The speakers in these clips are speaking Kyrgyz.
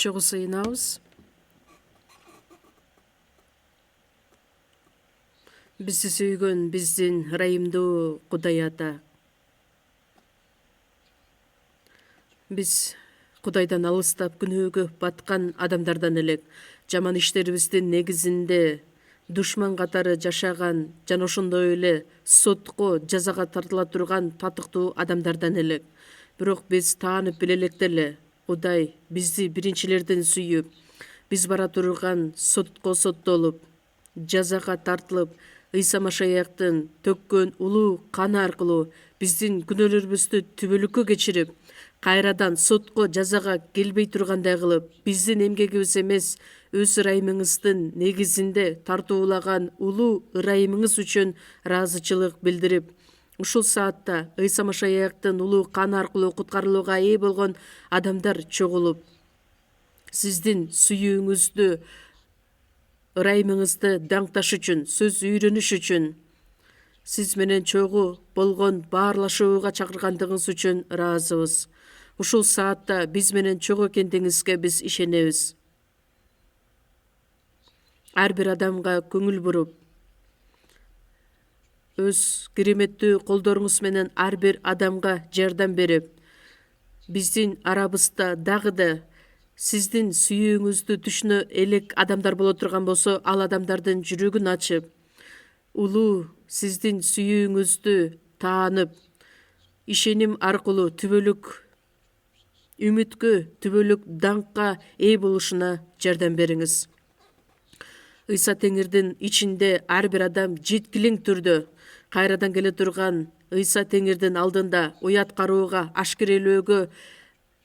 чогуу сыйынабыз. Бизди сүйгөн биздин ырайымдуу Кудай Ата. Биз Кудайдан алыстап күнөөгө баткан адамдардан элек, жаман иштерибиздин негизинде душман катары жашаган жана ошондой эле сотко жазага тартыла турган татыктуу адамдардан элек. Бирок биз таанып биле электе эле Кудай бизди биринчилерден сүйүп, биз бара турган сотко соттолуп, жазага тартылып, Ыйса Машаяктын төккөн улуу каны аркылуу биздин күнөөлөрүбүздү түбөлүккө кечирип, кайрадан сотко жазага келбей тургандай кылып, биздин эмгегибиз эмес, өз ырайымыңыздын негизинде тартуулаган улуу ырайымыңыз үчүн ыраазычылык билдирип, ушул саатта Ыйса Машаяктын улуу каны аркылуу куткарылууга ээ болгон адамдар чогулуп, сиздин сүйүүңүздү, ырайымыңызды даңкташ үчүн, сөз үйрөнүш үчүн, сиз менен чогуу болгон баарлашууга чакыргандыгыңыз үчүн ыраазыбыз. Ушул саатта биз менен чогуу экендигиңизге биз ишенебиз. Ар бир адамга көңүл буруп, өз кереметтүү колдоруңуз менен ар бир адамга жардам берип, биздин арабызда дагы да сиздин сүйүүңүздү түшүнө элек адамдар боло турган болсо, ал адамдардын жүрөгүн ачып, улуу сиздин сүйүүңүздү таанып, ишеним аркылуу түбөлүк үмүткө, түбөлүк даңкка ээ болушуна жардам бериңиз. Ыйса Теңирдин ичинде ар бир адам жеткилең түрдө кайрадан келе турган Ыйса Теңирдин алдында уят кароого, ашкерелөөгө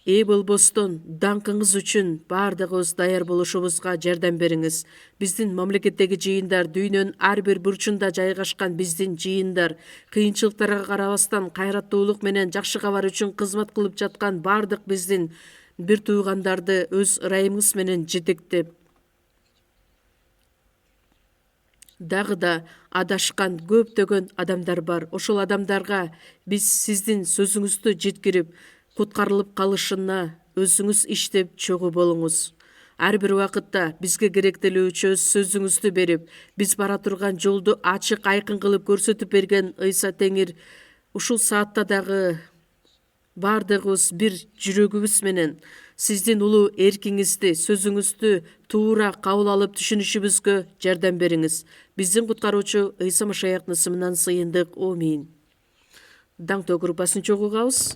ээ болбостон даңкыңыз үчүн баардыгыбыз даяр болушубузга жардам бериңиз. Биздин мамлекеттеги жыйындар, дүйнөнүн ар бир бурчунда жайгашкан биздин жыйындар, кыйынчылыктарга карабастан кайраттуулук менен жакшы кабар үчүн кызмат кылып жаткан баардык биздин бир туугандарды өз ырайымыңыз менен жетектеп, дагы да адашкан көптөгөн адамдар бар. Ошол адамдарга биз сиздин сөзүңүздү жеткирип, куткарылып калышына өзүңүз иштеп чогуу болуңуз. Ар бир убакытта бизге керектелүүчү өз сөзүңүздү берип, биз бара турган жолду ачык айкын кылып көрсөтүп берген Ыйса Теңир, ушул саатта дагы баардыгыбыз бир жүрөгүбүз менен сиздин улуу эркиңизди, сөзүңүздү туура кабыл алып түшүнүшүбүзгө жардам бериңиз. Биздин куткаруучу Ыйса Машаяктын ысымынан сыйындык. Амин. Даңктоо группасын чогулгабыз.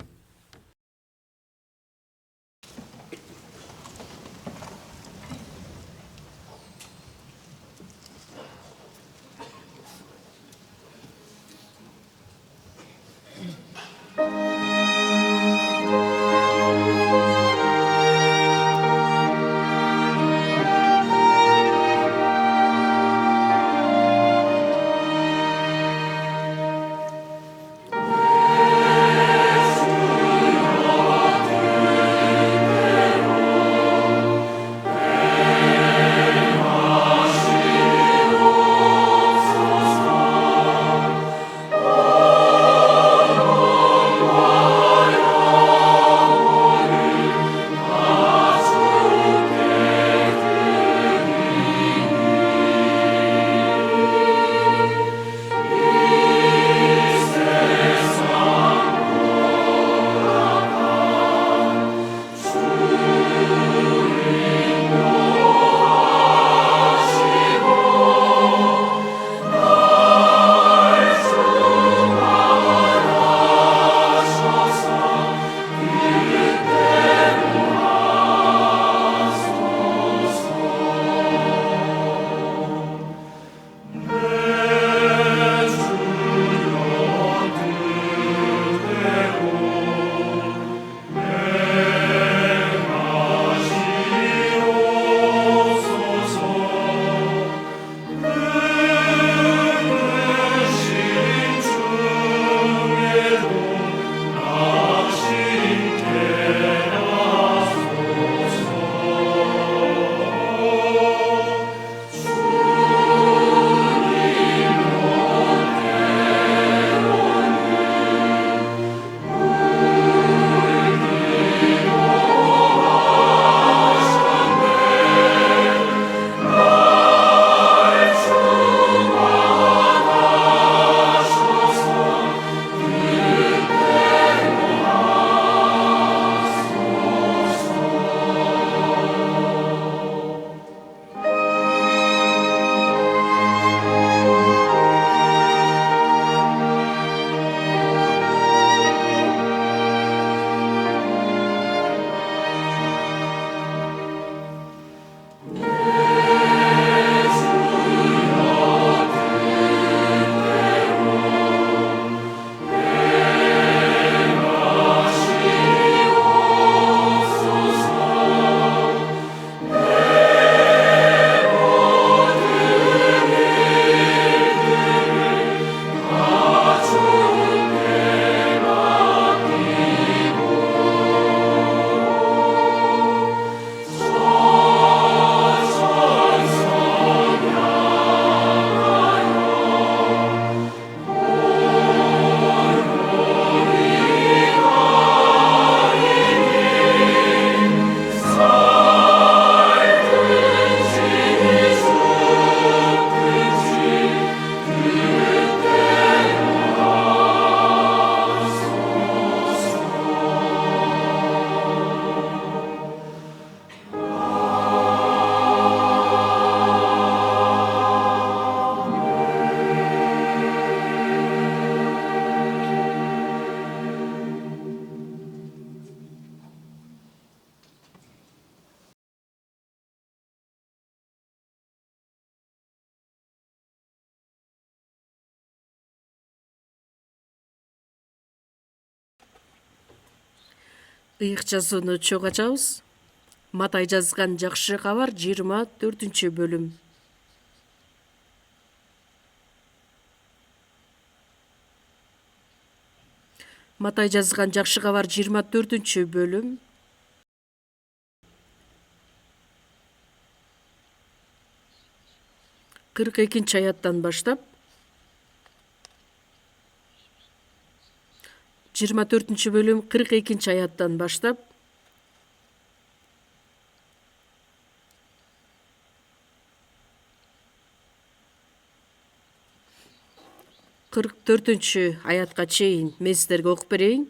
Ыйык жазууну чогуу ачабыз. Матай жазган жакшы кабар 24-бөлүм. Матай жазган жакшы кабар 24-бөлүм. 42 аяттан баштап 24-бөлүм 42 аяттан баштап 44-аятка чейин мен сиздерге окуп берейин.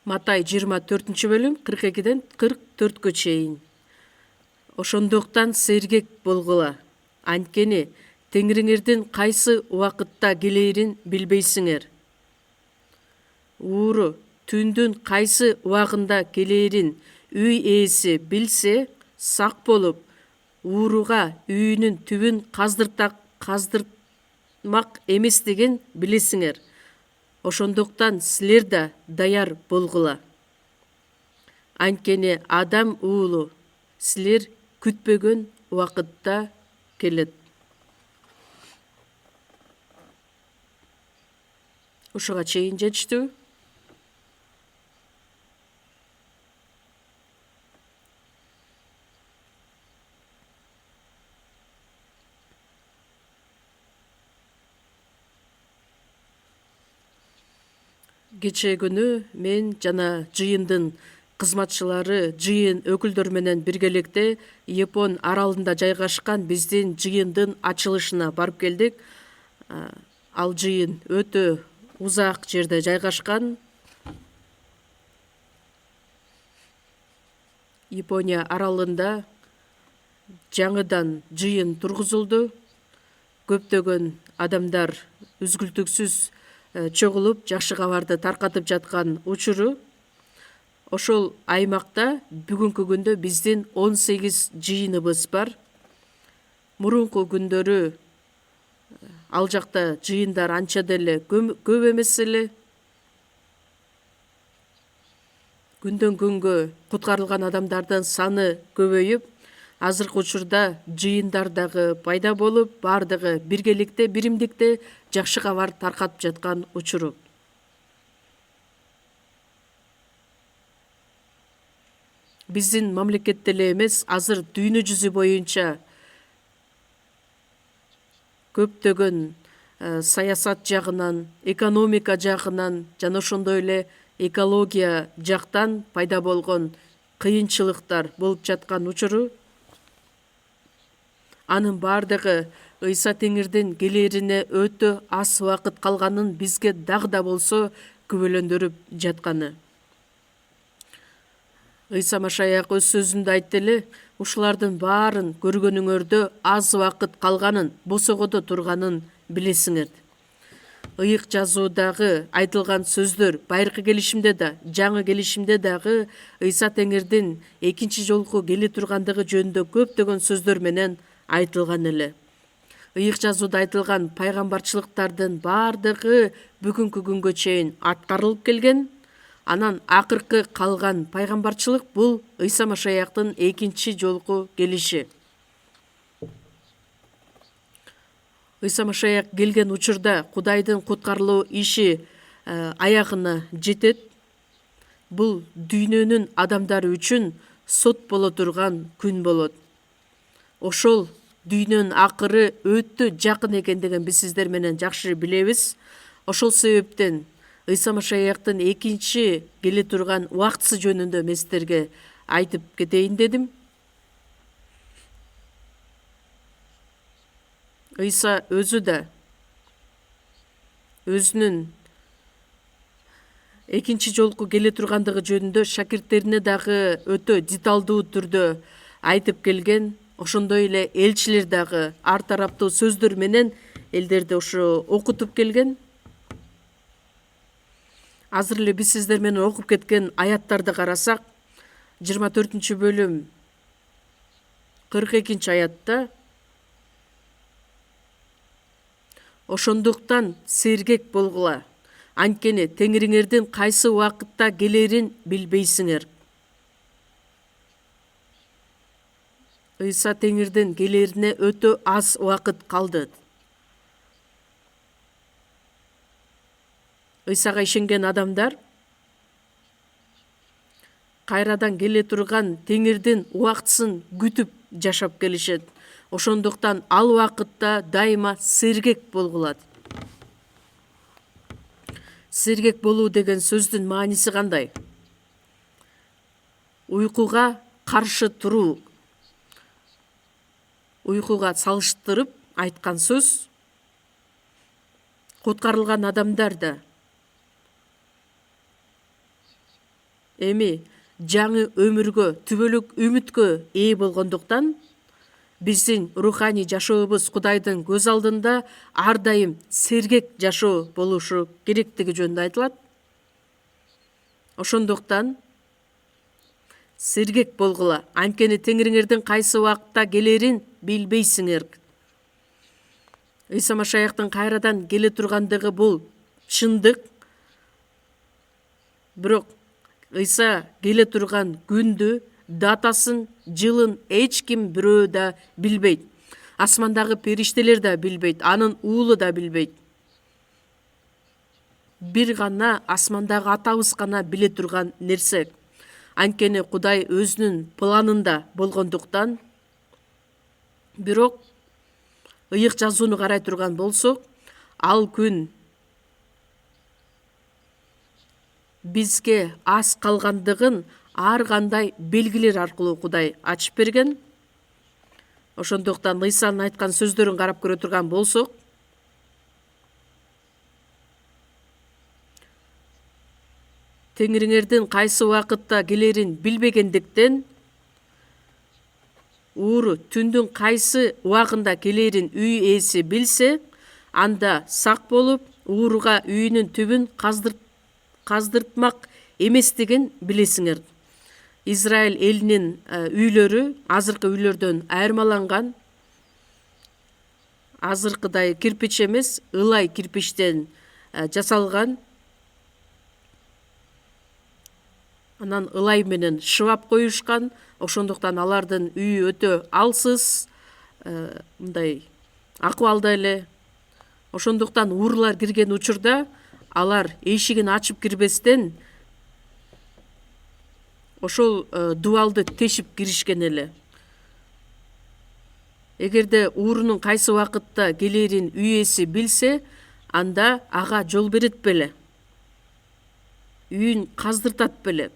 Матай 24-бөлүм 42-ден 44-кө чейин. Ошондуктан сергек болгула, анткени Теңириңердин кайсы убакытта келээрин билбейсиңер. Ууру түндүн кайсы убагында келээрин үй ээси билсе, сак болуп, ууруга үйүнүн түбүн каздырмак эместигин билесиңер. Ошондуктан силер да даяр болгула. Анткени Адам уулу силер күтпөгөн убакытта келет. Ушуга чейин жетиштүү? Кечээ күнү мен жана жыйындын кызматчылары жыйын өкүлдөр менен биргеликте Япон аралында жайгашкан биздин жыйындын ачылышына барып келдик. Ал жыйын өтө узак жерде жайгашкан. Япония аралында жаңыдан жыйын тургузулду. Көптөгөн адамдар үзгүлтүксүз чогулуп жакшы кабарды таркатып жаткан учуру. Ошол аймакта бүгүнкү күндө биздин 18 жыйыныбыз бар. Мурунку күндөрү ал жакта жыйындар анча деле көп эмес эле. Күндөн күнгө куткарылган адамдардын саны көбөйүп, азыркы учурда жыйындар дагы пайда болуп, бардыгы биргеликте, биримдикте жакшы кабар таркатып жаткан учуру. Биздин мамлекетте эле эмес, азыр дүйнө жүзү боюнча көптөгөн саясат жагынан, экономика жагынан жана ошондой эле экология жактан пайда болгон кыйынчылыктар болуп жаткан учуру. Анын бардыгы Ыйса Теңирдин келерине өтө аз убакыт калганын бизге дагы да болсо күбөлөндүрүп жатканы. Ыйса Машаяк өз сөзүндө айтты эле, ушулардын баарын көргөнүңөрдө аз убакыт калганын, босогодо турганын билесиңер. Ыйык жазуудагы айтылган сөздөр байыркы келишимде да, жаңы келишимде дагы Ыйса Теңирдин экинчи жолку келе тургандыгы жөнүндө көптөгөн сөздөр менен айтылган эле. Ыйык жазууда айтылган пайгамбарчылыктардын бардыгы бүгүнкү күнгө чейин аткарылып келген. Анан акыркы калган пайгамбарчылык бул Ыйса Машаяктын экинчи жолку келиши. Ыйса Машаяк келген учурда Кудайдын куткарылуу иши аягына жетет. Бул дүйнөнүн адамдары үчүн сот боло турган күн болот. Ошол дүйнөнүн акыры өтө жакын экендигин биз сиздер менен жакшы билебиз. Ошол себептен Ыйса Машаяктын экинчи келе турган убактысы жөнүндө мен сиздерге айтып кетейин дедим. Ыйса өзү да өзүнүн экинчи жолку келе тургандыгы жөнүндө шакирттерине дагы өтө деталдуу түрдө айтып келген. Ошондой эле элчилер дагы ар тараптуу сөздөр менен элдерди ошо окутуп келген. Азыр эле биз сиздер менен окуп кеткен аяттарды карасак, 24-бөлүм 42-аятта ошондуктан сергек болгула, Анткени Теңириңердин кайсы убакытта келерин билбейсиңер. Ыйса Теңирдин келерине өтө аз убакыт калды. Ыйсага ишенген адамдар кайрадан келе турган Теңирдин убактысын күтүп жашап келишет. Ошондуктан ал убакытта дайыма сергек болгулат. Сергек болуу деген сөздүн мааниси кандай? Уйкуга каршы туруу. Уйкуга салыштырып айткан сөз. Куткарылган адамдар да эми жаңы өмүргө, түбөлүк үмүткө ээ болгондуктан биздин руханий жашообуз Кудайдын көз алдында ар дайым сергек жашоо болушу керектиги жөнүндө айтылат. Ошондуктан сергек болгула, анткени Теңириңердин кайсы убакытта келерин билбейсиңер. Ыйса Машаяктын кайрадан келе тургандыгы бул чындык. Бирок Ыйса келе турган күндү, датасын, жылын эч ким бирөө да билбейт. Асмандагы периштелер да билбейт, анын уулу да билбейт. Бир гана асмандагы атабыз гана биле турган нерсе. Анткени Кудай өзүнүн планында болгондуктан, бирок ыйык жазууну карай турган болсок, ал күн бизге аз калгандыгын ар кандай белгилер аркылуу Кудай ачып берген. Ошондуктан Ыйсанын айткан сөздөрүн карап көрө турган болсок, Теңириңердин кайсы убакытта келерин билбегендиктен, ууру түндүн кайсы убагында келерин үй ээси билсе, анда сак болуп, ууруга үйүнүн түбүн каздыртмак эместигин билесиңер. Израиль элинин үйлөрү азыркы үйлөрдөн айырмаланган. Азыркыдай кирпич эмес, ылай кирпичтен жасалган. Анан ылай менен шыбап коюшкан. Ошондуктан алардын үйү өтө алсыз, мындай акыбалда эле. Ошондуктан уурулар кирген учурда алар эшигин ачып кирбестен ошол дубалды тешип киришкен эле. Эгерде уурунун кайсы убакытта келерин үй ээси билсе, анда ага жол берет беле. Үйүн каздыртат беле.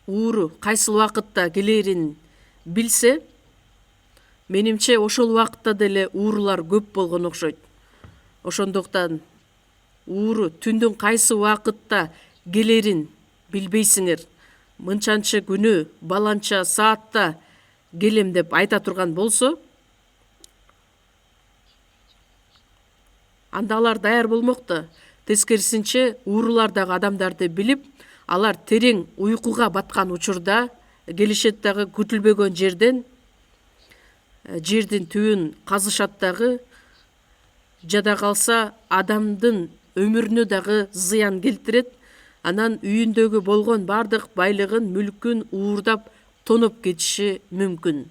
Ууру кайсы убакытта келерин билсе, менимче ошол убакытта деле уурулар көп болгон окшойт. Ошондуктан ууру түндүн кайсы убакытта келерин билбейсиңер. Мынчанчы күнү, баланча саатта келем деп айта турган болсо, анда алар даяр болмокто. Тескерисинче уурулар дагы адамдарды билип, алар терең уйкуга баткан учурда келишет дагы күтүлбөгөн жерден, жердин түбүн казышат дагы, жада калса адамдын өмүрүнө дагы зыян келтирет. Анан үйүндөгү болгон бардык байлыгын, мүлкүн уурдап тоноп кетиши мүмкүн.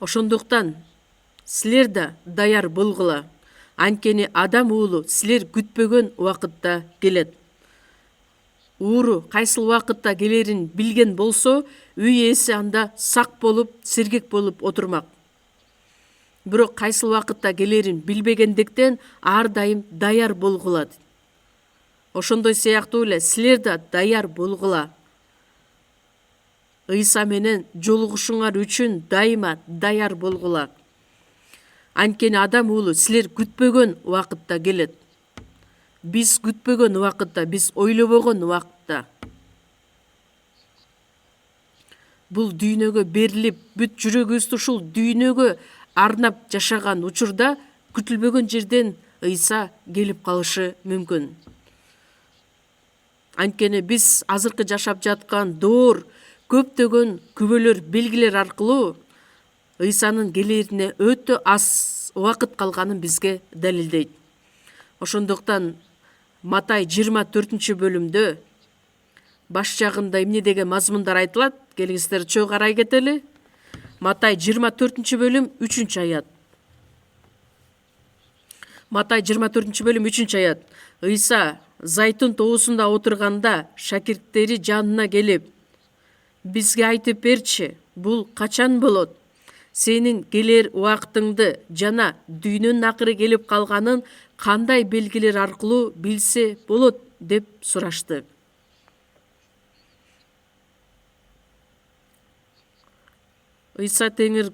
Ошондуктан силер да даяр болгула. Анткени адам уулу силер күтпөгөн убакытта келет. Ууру кайсыл убакытта келерин билген болсо, үй ээси анда сак болуп, сергек болуп отурмак. Бирок кайсыл убакытта келерин билбегендиктен ар дайым даяр болгула. Ошондой сыяктуу эле силер да даяр болгула. Ыйса менен жолугушуңар үчүн дайыма даяр болгула. Анткени адам уулу силер күтпөгөн убакытта келет. Биз күтпөгөн убакытта, биз ойлобогон убакытта. Бул дүйнөгө берилип, бүт жүрөгүбүздү ушул дүйнөгө арнап жашаган учурда күтүлбөгөн жерден Ыйса келип калышы мүмкүн. Анткени биз азыркы жашап жаткан доор көптөгөн күбөлөр белгилер аркылуу Ыйсанын келерине өтө аз убакыт калганын бизге далилдейт. Ошондуктан Матай 24-бөлүмдө баш жагында эмне деген мазмундар айтылат? Келиңиздер чөө карай кетели. Матай 24-бөлүм 3-аят. Матай 24-бөлүм 3-аят. Ыйса Зайтун тоосунда отурганда шакирттери жанына келип, бизге айтып берчи, бул качан болот? Сенин келер убактыңды жана дүйнөнүн акыры келип калганын кандай белгилер аркылуу билсе болот деп сурашты. Ыйса Теңир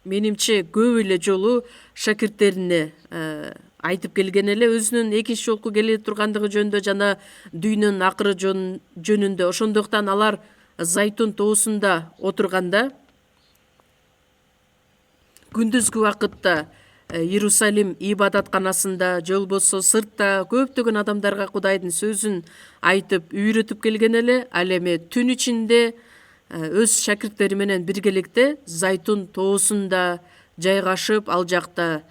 менимче көп эле жолу шакирттерине айтып келген эле, өзүнүн экинчи жолку келе тургандыгы жөнүндө жана дүйнөнүн акыры жөнүндө. Ошондуктан алар Зайтун тоосунда отурганда күндүзгү убакытта Иерусалим ибадатканасында же болбосо сыртта көптөгөн адамдарга Кудайдын сөзүн айтып үйрөтүп келген эле. Ал эми түн ичинде өз шакирттери менен биргеликте Зайтун тоосунда жайгашып, ал жакта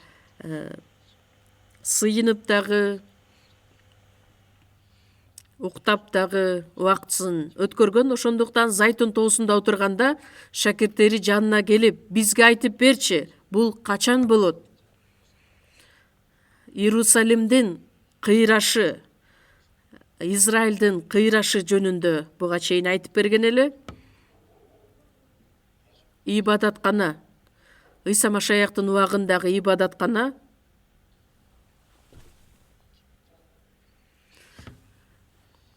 сыйынып дагы, уктап дагы убактысын өткөргөн. Ошондуктан Зайтун тоосунда отурганда шакирттери жанына келип, бизге айтып берчи, бул качан болот? Иерусалимдин кыйрашы, Израилдин кыйрашы жөнүндө буга чейин айтып берген эле. Ибадаткана, Ыйса Машаяктын убагындагы ибадаткана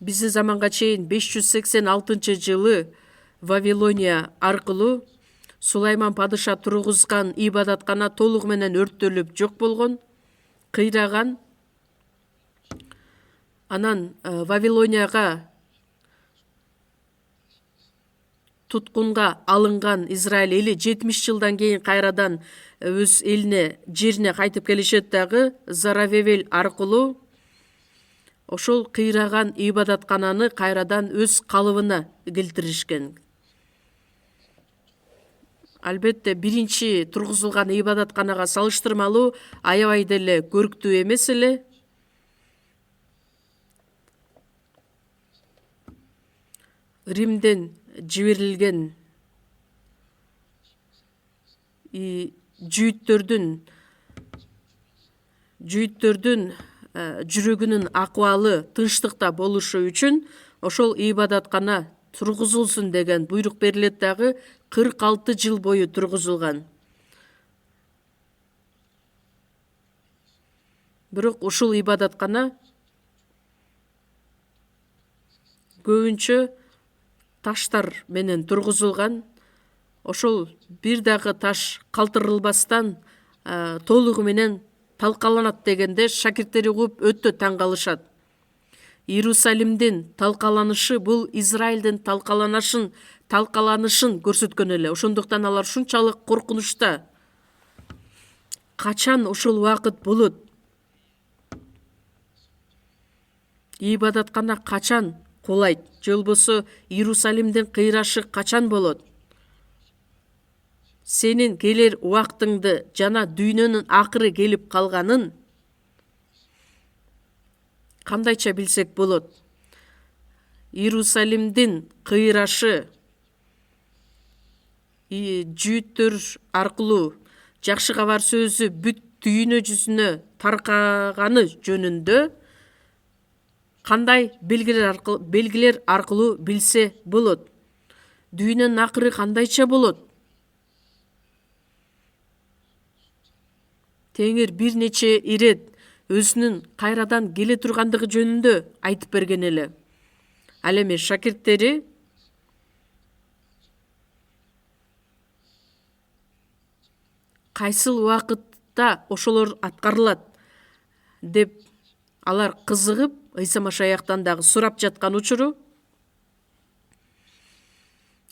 биздин заманга чейин 586-жылы Вавилония аркылуу Сулайман падыша тургузган ибадаткана толугу менен өрттөлүп жок болгон, кыйраган. Анан Вавилонияга туткунга алынган Израиль эли 70 жылдан кийин кайрадан өз элине, жерине кайтып келишет дагы Заравевел аркылуу ошол кыйраган ибадаткананы кайрадан өз калыбына келтиришкен. Албетте биринчи тургузулган ибадатканага салыштырмалуу аябай деле көрктүү эмес эле. Римден жиберилген жүйүттөрдүн жүрөгүнүн акыбалы тынчтыкта болушу үчүн ошол ибадаткана тургузулсун деген буйрук берилет дагы. 46 жыл бою тургузулган. Бирок ушул ибадаткана көбүнчө таштар менен тургузулган. Ошол бир дагы таш калтырылбастан толугу менен талкаланат дегенде шакирттери угуп өтө таң калышат. Иерусалимдин талкаланышы бул Израилдин талкаланышын көрсөткөн эле. Ошондуктан алар ушунчалык коркунучта. Качан ушул убакыт болот? Ибадаткана качан кулайт? Же болбосо Иерусалимдин кыйрашы качан болот? Сенин келер убактыңды жана дүйнөнүн акыры келип калганын кандайча билсек болот? Иерусалимдин кыйрашы жүйүттөр аркылуу жакшы кабар сөзү бүт дүйнө жүзүнө таркаганы жөнүндө кандай белгилер аркылуу билсе болот? Дүйнөнүн акыры кандайча болот? Теңир бир нече ирет өзүнүн кайрадан келе тургандыгы жөнүндө айтып берген эле. Ал эми шакирттери кайсыл убакытта ошолор аткарылат деп алар кызыгып Ыйса Машаяктан дагы сурап жаткан учуру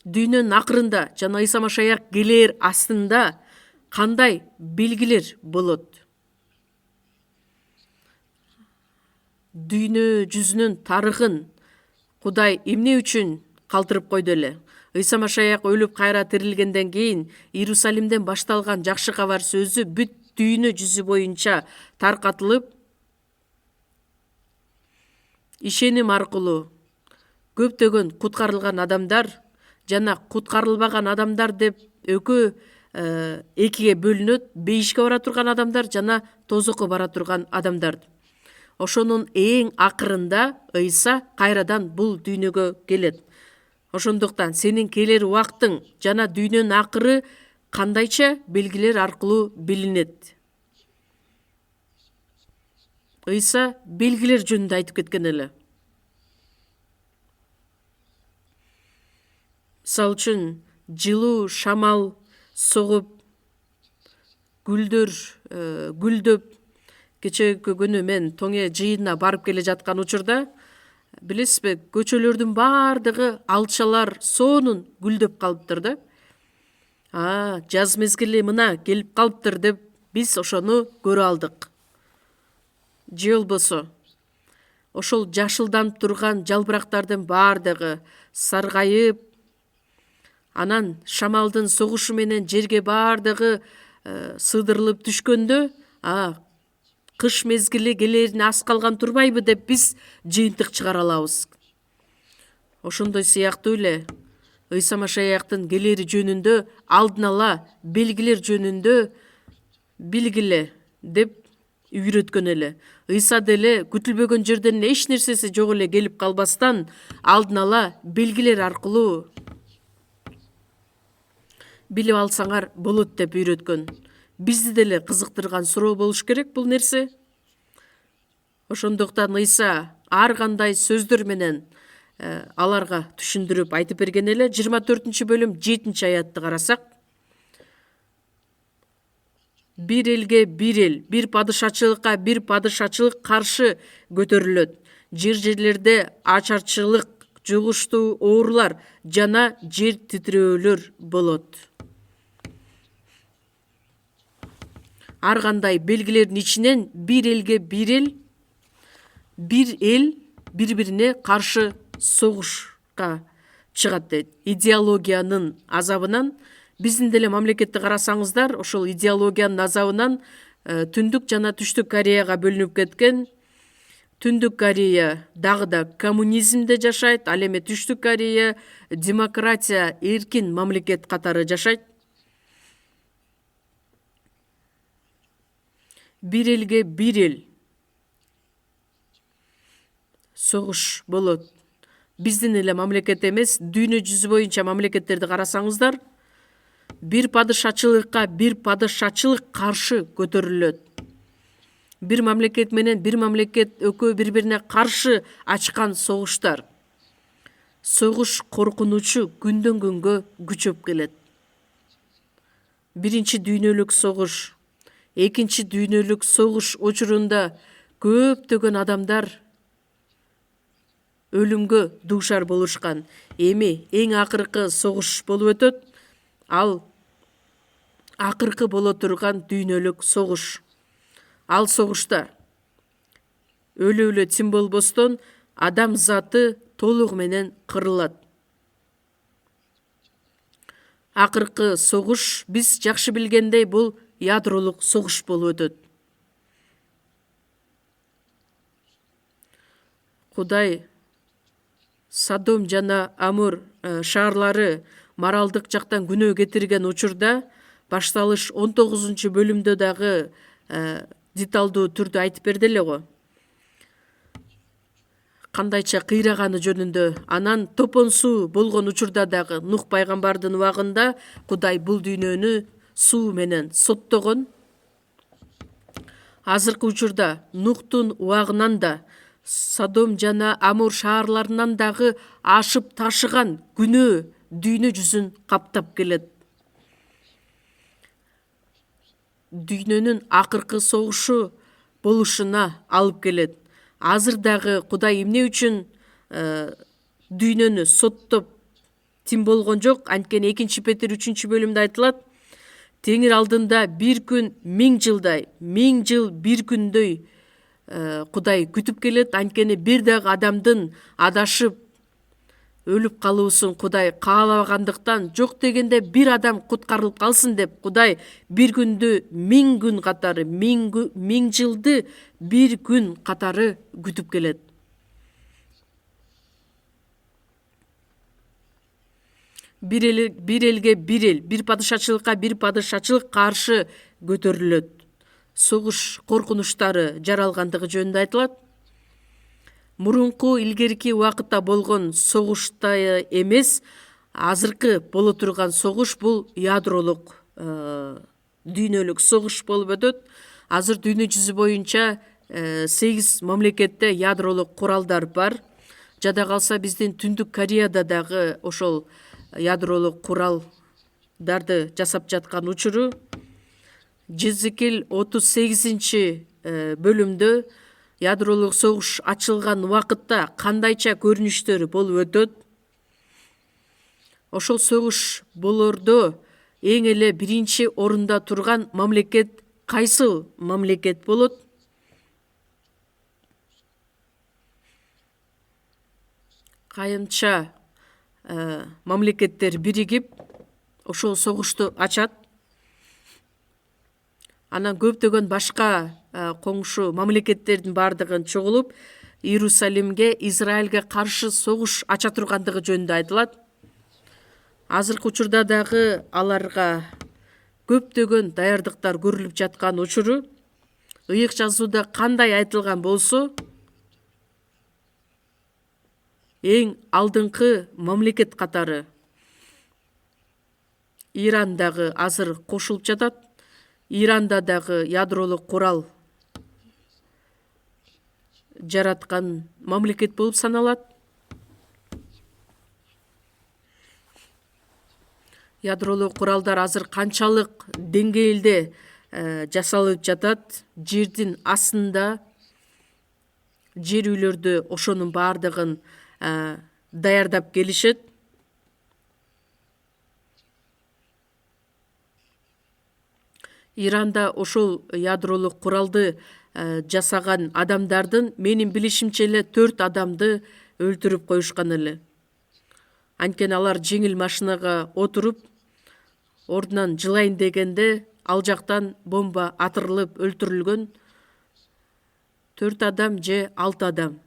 дүйнөнүн акырында жана Ыйса Машаяк келер астында кандай белгилер болот? Дүйнө жүзүнүн тарыхын Кудай эмне үчүн калтырып койду эле. Ыйса Машаяк өлүп кайра тирилгенден кийин Иерусалимден башталган жакшы кабар сөзү бүт дүйнө жүзү боюнча таркатылып, ишеним аркылуу көптөгөн куткарылган адамдар жана куткарылбаган адамдар деп экиге бөлүнөт. Бейишке бара турган адамдар жана тозокко бара турган адамдар. Ошонун эң акырында Ыйса кайрадан бул дүйнөгө келет. Ошондуктан сенин келер убактың жана дүйнөнүн акыры кандайча белгилер аркылуу билинет. Ыйса белгилер жөнүндө айтып кеткен эле. Мисалы үчүн жылуу шамал согуп, гүлдөр гүлдөп, кечээки күнү мен Тоңе жыйынына барып келе жаткан учурда, билесизби, көчөлөрдүн баардыгы алчалар сонун гүлдөп калыптыр да. Жаз мезгили мына келип калыптыр деп биз ошону көрө алдык. Же болбосо ошол жашылданып турган жалбырактардын баардыгы саргайып, анан шамалдын согушу менен жерге баардыгы сыдырылып түшкөндө, кыш мезгили келерине аз калган турбайбы деп биз жыйынтык чыгара алабыз. Ошондой сыяктуу эле Ыйса Машаяктын келери жөнүндө алдын ала белгилер жөнүндө билгиле деп үйрөткөн эле. Ыйса деле күтүлбөгөн жерден эч нерсеси жок эле келип калбастан алдын ала белгилер аркылуу билип алсаңар болот деп үйрөткөн. Бизди деле кызыктырган суроо болуш керек бул нерсе. Ошондуктан Ыйса ар кандай сөздөр менен аларга түшүндүрүп айтып берген эле. 24-бөлүм 7-аятты карасак, бир элге бир эл, бир падышачылыкка бир падышачылык каршы көтөрүлөт. Жерлерде ачарчылык, жугуштуу оорулар жана жер титирөөлөр болот. Ар кандай белгилердин ичинен бир элге бир эл бири-бирине каршы согушка чыгат дейт. Идеологиянын азабынан, биздин деле мамлекетти карасаңыздар, ошол идеологиянын азабынан Түндүк жана Түштүк Кореяга бөлүнүп кеткен. Түндүк Корея дагы да коммунизмде жашайт, ал эми Түштүк Корея демократия, эркин мамлекет катары жашайт. Бир элге бир эл согуш болот. Биздин эле мамлекет эмес, дүйнө жүзү боюнча мамлекеттерди карасаңыздар, бир падышачылыкка бир падышачылык каршы көтөрүлөт. Бир мамлекет менен бир мамлекет экөө бири-бирине каршы ачкан согуштар. Согуш коркунучу күндөн күнгө күчөп келет. Биринчи дүйнөлүк согуш, экинчи дүйнөлүк согуш учурунда көптөгөн адамдар өлүмгө дуушар болушкан. Эми эң акыркы согуш болуп өтөт. Ал акыркы боло турган дүйнөлүк согуш. Ал согушта өлө тим болбостон адам заты толугу менен кырылат. Акыркы согуш биз жакшы билгендей бул ядролук согуш болуп өтөт. Кудай Содом жана Амур шаарлары моралдык жактан күнөө кетирген учурда башталыш 19-бөлүмдө дагы деталдуу түрдө айтып берди эле го. Кандайча кыйраганы жөнүндө. Анан топон суу болгон учурда дагы Нух пайгамбардын убагында Кудай бул дүйнөнү суу менен соттогон. Азыркы учурда Нухтун убагынан да Содом жана Амур шаарларынан дагы ашып ташыган күнөө дүйнө жүзүн каптап келет. Дүйнөнүн акыркы согушу болушуна алып келет. Азыр дагы Кудай эмне үчүн дүйнөнү соттоп тим болгон жок? Анткени 2-Петр 3-бөлүмдө айтылат, теңир алдында бир күн 1000 жылдай, 1000 жыл бир күндөй Кудай күтүп келет. Анткени бир дагы адамдын адашып өлүп калуусун Кудай каалабагандыктан, жок дегенде бир адам куткарылып калсын деп Кудай бир күндү 1000 күн катары, 1000 жылды бир күн катары күтүп келет. Бир элге бир эл, бир падышачылыкка бир падышачылык каршы көтөрүлөт. Согуш коркунучтары жаралгандыгы жөнүндө айтылат. Мурунку илгерки убакытта болгон согуштай эмес, азыркы боло турган согуш бул ядролук дүйнөлүк согуш болуп өтөт. Азыр дүйнө жүзү боюнча 8 мамлекетте ядролук куралдар бар. Жада калса биздин Түндүк Кореяда дагы ошол ядролук куралдарды жасап жаткан учуру. Жезекил 38 бөлүмдө ядролук согуш ачылган убакытта кандайча көрүнүштөр болуп өтөт. Ошол согуш болордо эң эле биринчи орунда турган мамлекет кайсыл мамлекет болот? Кайынча мамлекеттер биригип ошол согушту ачат. Анан көптөгөн башка коңшу мамлекеттердин бардыгын чогулуп Иерусалимге, Израилге каршы согуш ача тургандыгы жөнүндө айтылат. Азыркы учурда дагы аларга көптөгөн даярдыктар көрүлүп жаткан учуру. Ыйык жазууда кандай айтылган болсо, эң алдыңкы мамлекет катары Иран дагы азыр кошулуп жатат. Иранда дагы ядролук курал жараткан мамлекет болуп саналат. Ядролук куралдар азыр канчалык деңгээлде жасалып жатат? Жердин астында, жер үйлөрдө ошонун бардыгын даярдап келишет. Иранда ошол ядролук куралды жасаган адамдардын менин билишимче эле 4 адамды өлтүрүп коюшкан эле. Анткени алар жеңил машинага отуруп, ордунан жылайын дегенде ал жактан бомба атырылып өлтүрүлгөн 4 адам же 6 адам.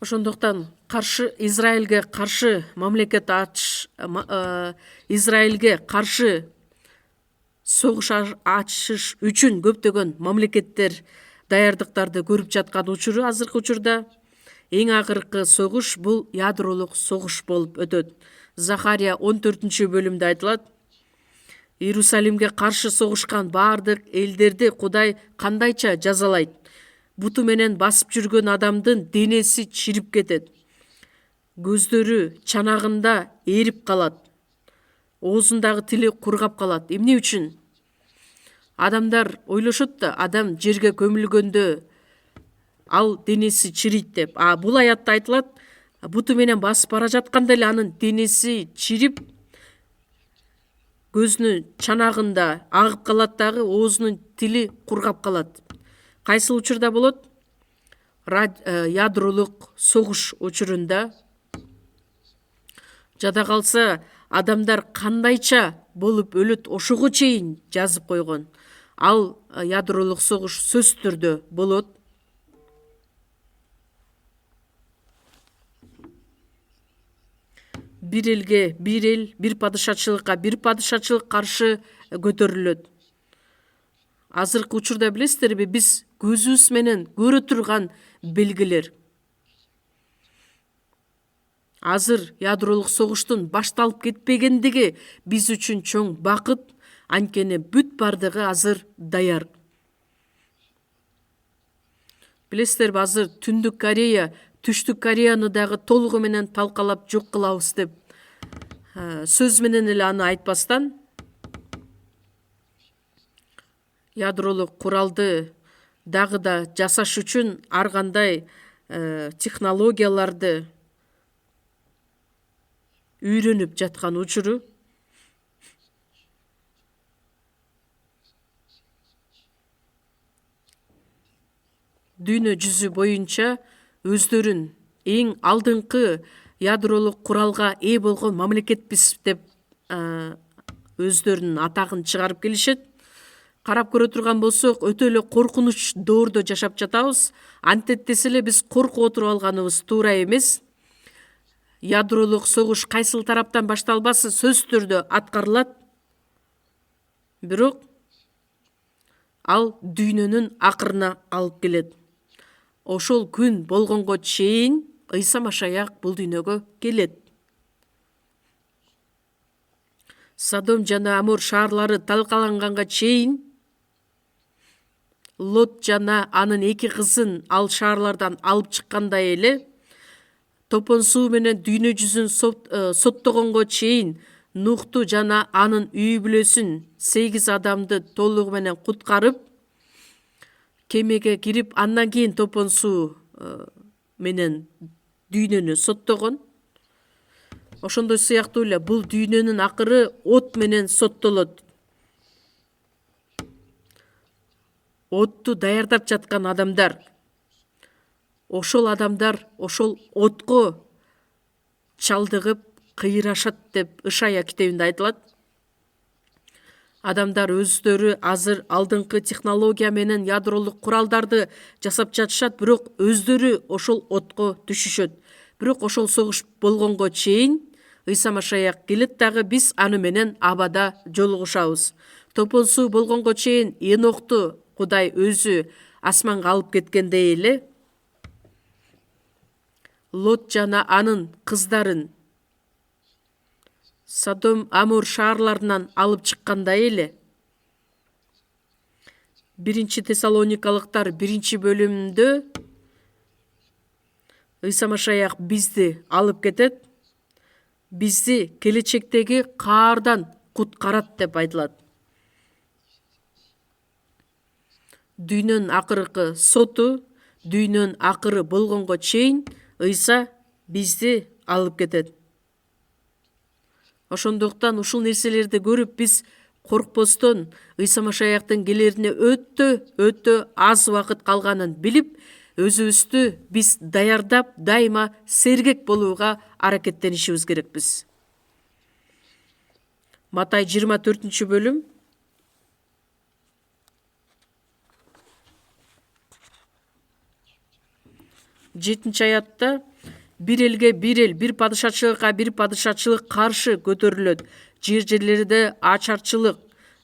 Ошондуктан Израилге каршы мамлекет Израилге каршы согуш ачыш үчүн көптөгөн мамлекеттер даярдыктарды көрүп жаткан учуру азыркы учурда эң акыркы согуш бул ядролук согуш болуп өтөт. Захария 14 бөлүмдө айтылат. Иерусалимге каршы согушкан бардык элдерди Кудай кандайча жазалайт? Буту менен басып жүргөн адамдын денеси чирип кетет. Көздөрү чанагында эрип калат. Оозундагы тили кургап калат. Эмне үчүн? Адамдар ойлошот да, адам жерге көмүлгөндө ал денеси чирийт деп. Бул аятта айтылат, буту менен басып бара жатканда эле анын денеси чирип, көзүнүн чанагында агып калат дагы, оозунун тили кургап калат. Кайсыл учурда болот? Ядролук согуш учурунда. Жада калса адамдар кандайча болуп өлөт ошого чейин жазып койгон. Ал ядролук согуш сөзсүз түрдө болот. Бир элге бир эл, бир падышачылыкка бир падышачылык каршы көтөрүлөт. Азыркы учурда билесиздерби, биз көзүбүз менен көрө турган белгилер. Азыр ядролук согуштун башталып кетпегендиги биз үчүн чоң бакыт, анткени бүт бардыгы азыр даяр. Билесиздерби, азыр Түндүк Корея, Түштүк Кореяны дагы толугу менен талкалап жок кылабыз деп сөз менен эле аны айтпастан ядролук куралды дагы да жасаш үчүн ар кандай технологияларды үйрөнүп жаткан учуру. дүйнө жүзү боюнча өздөрүн эң алдыңкы ядролук куралга ээ болгон мамлекетпиз деп өздөрүнүн атагын чыгарып келишет. Карап көрө турган болсок, өтө эле коркунуч доордо жашап жатабыз. Антет десе эле биз коркуп отуруп алганыбыз туура эмес. Ядролук согуш кайсыл тараптан башталбасын сөзсүз түрдө аткарылат. Бирок ал дүйнөнүн акырына алып келет. Ошол күн болгонго чейин Ыйса Машаяк бул дүйнөгө келет. Содом жана Амор шаарлары талкаланганга чейин Лот жана анын 2 кызын ал шаарлардан алып чыккандай эле топон суу менен дүйнө жүзүн соттогонго чейин Нухту жана анын үй бүлөсүн 8 адамды толугу менен куткарып кемеге кирип, андан кийин топон суу менен дүйнөнү соттогон. Ошондой сыяктуу эле бул дүйнөнүн акыры от менен соттолот. Отту даярдап жаткан адамдар, ошол адамдар ошол отко чалдыгып кыйрашат деп Ышая китебинде айтылат. Адамдар өздөрү азыр алдыңкы технология менен ядролук куралдарды жасап жатышат, бирок өздөрү ошол отко түшүшөт. Бирок ошол согуш болгонго чейин Ыйса Машаяк келет дагы биз аны менен абада жолугушабыз. Топон суу болгонго чейин Енохту Кудай өзү асманга алып кеткендей эле Лот жана анын кыздарын Содом Амор шаарларынан алып чыккандай эле 1 Тессалоникалыктар 1 бөлүмүндө Ыйса Машаяк бизди алып кетет, бизди келечектеги каардан куткарат деп айтылат. Дүйнөнүн акыркы соту, дүйнөнүн акыры болгонго чейин Ыйса бизди алып кетет. Ошондуктан ушул нерселерди көрүп биз коркпостон Ыйса Машаяктын келерине өтө аз убакыт калганын билип, өзүбүздү биз даярдап, дайыма сергек болууга аракеттенишибиз керекпиз. Матай 24 бөлүм 7 аятта бир элге бир эл, бир падышачылыкка бир падышачылык каршы көтөрүлөт. Жерлерде ачарчылык,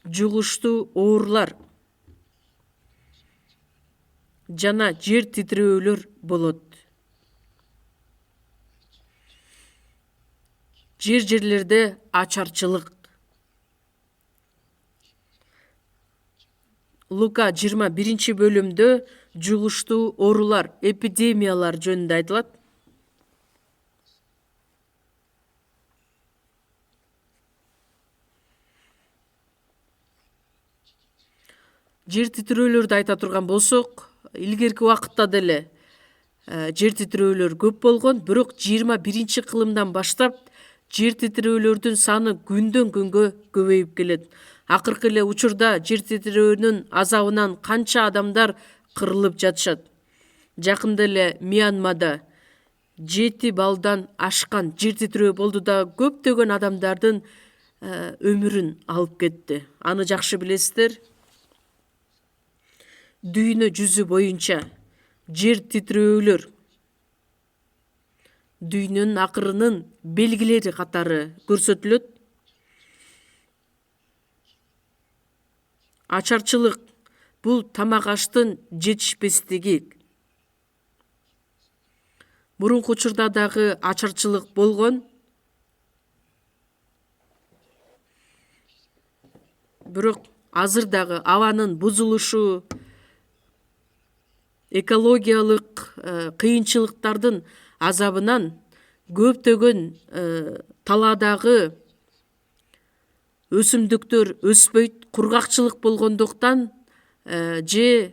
жугуштуу оорлар жана жер титирөөлөр болот. Жерлерде ачарчылык. Лука 21 бөлүмдө жугуштуу оорулар, эпидемиялар жөнүндө айтылат. Жер титирөөлөрдү айта турган болсок, илгерки убакытта деле жер титирөөлөр көп болгон, бирок 21 кылымдан баштап жер титирөөлөрдүн саны күндөн күнгө көбөйүп келет. Акыркы эле учурда жер титирөөнүн азабынан канча адамдар кырылып жатышат. Жакында эле Мьянмада 7 балдан ашкан жер титирөө болду да көптөгөн адамдардын өмүрүн алып кетти. Аны жакшы билесиздер. Дүйнө жүзү боюнча жер титирөөлөр дүйнөнүн акырынын белгилери катары көрсөтүлөт. Ачарчылык бул тамак аштын жетишпестиги. Мурунку учурда дагы ачарчылык болгон. Бирок азыр дагы абанын бузулушу, экологиялык кыйынчылыктардын азабынан көптөгөн талаадагы өсүмдүктөр өспөйт, кургакчылык болгондуктан же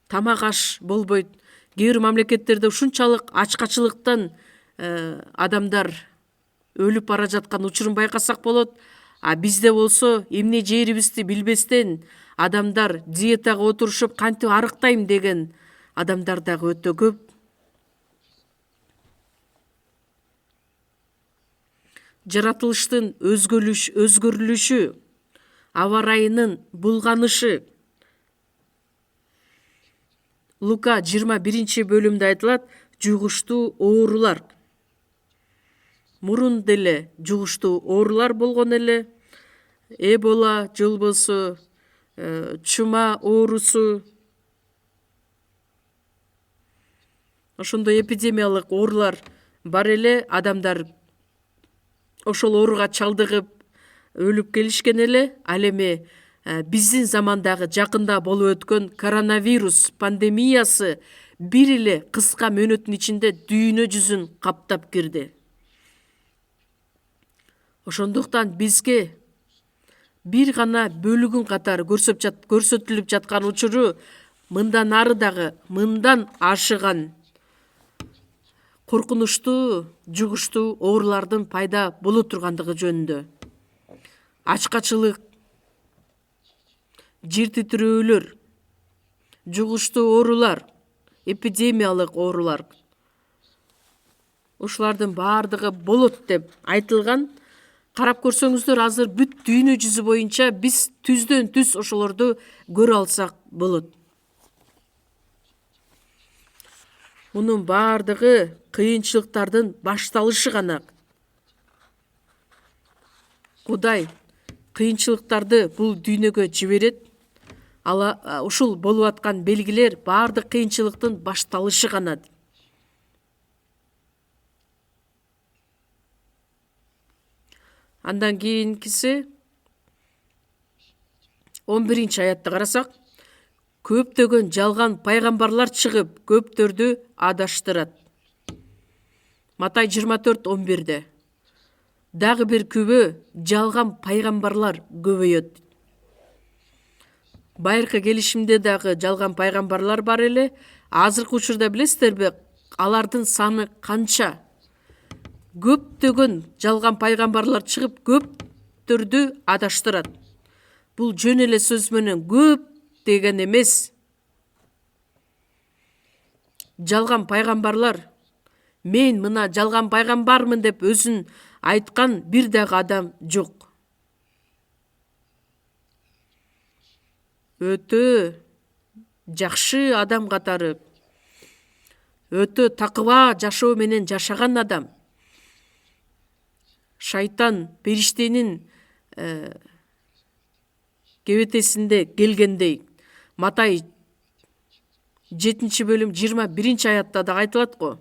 тамак аш болбойт. Кээ бир мамлекеттерде ушунчалык ачкачылыктан адамдар өлүп бара жаткан учурун байкасак болот. А бизде болсо эмне жээрибизди билбестен адамдар диетага отурушуп кантип арыктайм деген адамдар дагы өтө көп. Жаратылыштын өзгөрүлүшү, аба ырайынын булганышы. Лука 21-бөлүмдө айтылат, жугуштуу оорулар. Мурун деле жугуштуу оорулар болгон эле. Эбола же болбосо чума оорусу. Ошондой эпидемиялык оорулар бар эле, адамдар ошол ооруга чалдыгып өлүп келишкен эле. Ал эми биздин замандагы жакында болуп өткөн коронавирус пандемиясы бир эле кыска мөөнөттүн ичинде дүйнө жүзүн каптап кирди. Ошондуктан бизге бир гана бөлүгүн катары көрсөтүлүп жаткан учуру мындан ары дагы мындан ашыган коркунучтуу жугуштуу оорулардын пайда боло тургандыгы жөнүндө. Ачкачылык, жер титирөөлөр, жугуштуу оорулар, эпидемиялык оорулар. Ушулардын баардыгы болот деп айтылган. Карап көрсөңүздөр, азыр бүт дүйнө жүзү боюнча биз түздөн түз ошолорду көрө алсак болот. Мунун баардыгы кыйынчылыктардын башталышы гана. Кудай кыйынчылыктарды бул дүйнөгө жиберет. Ушул болуп аткан белгилер баардык кыйынчылыктын башталышы гана. Андан кийинкиси 11-аятты карасак, көптөгөн жалган пайгамбарлар чыгып, көптөрдү адаштырат. Матай 24:11. Дагы бир күбө жалган пайгамбарлар көбөйөт. Байыркы келишимде дагы жалган пайгамбарлар бар эле. Азыркы учурда билесиздерби, алардын саны канча? Көптөгөн жалган пайгамбарлар чыгып, көптөрдү адаштырат. Бул жөн эле сөз менен көп деген эмес. Жалган пайгамбарлар, мен мына жалган пайгамбармын деп өзүн айткан бир дагы адам жок. Өтө жакшы адам катары, өтө такыба жашоо менен жашаган адам. Шайтан периштенин кебетесинде келгендей. Матай 7-бөлүм 21-аятта да айтылат го.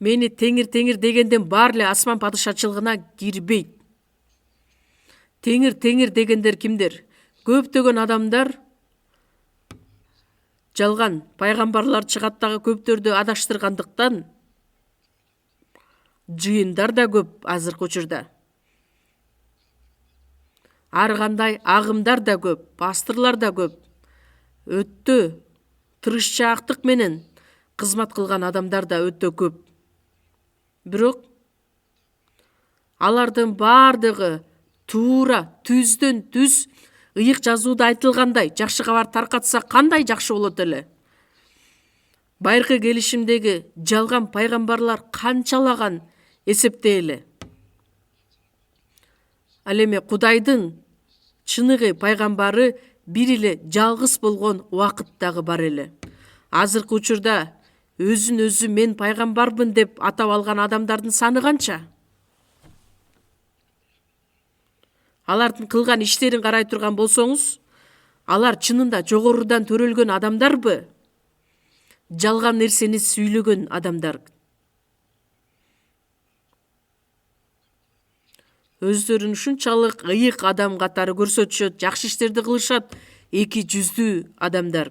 Мени теңир дегенден бар эле асман падышачылыгына кирбейт. Теңир дегендер кимдер? Көптөгөн адамдар жалган пайгамбарлар чыгат дагы көптөрдү адаштыргандыктан жыйындар да көп азыркы учурда. Ар кандай агымдар да көп, пасторлар да көп. Өтө тырышчаактык менен кызмат кылган адамдар да өтө көп. Бирок алардын баардыгы туура түздөн түз ыйык жазууда айтылгандай жакшы кабар таркатса кандай жакшы болот эле. Байыркы келишимдеги жалган пайгамбарлар канчалаган эсептейли. Ал эми Кудайдын чыныгы пайгамбары бир эле жалгыз болгон убакыт дагы бар эле. Азыркы учурда өзүн өзү мен пайгамбармын деп атап алган адамдардын саны канча? Алардын кылган иштерин карай турган болсоңуз, алар чынында жогорудан төрөлгөн адамдарбы? Жалган нерсени сүйлөгөн адамдар. Өздөрүн ушунчалык ыйык адам катары көрсөтүшөт, жакшы иштерди кылышат, эки жүздүү адамдар.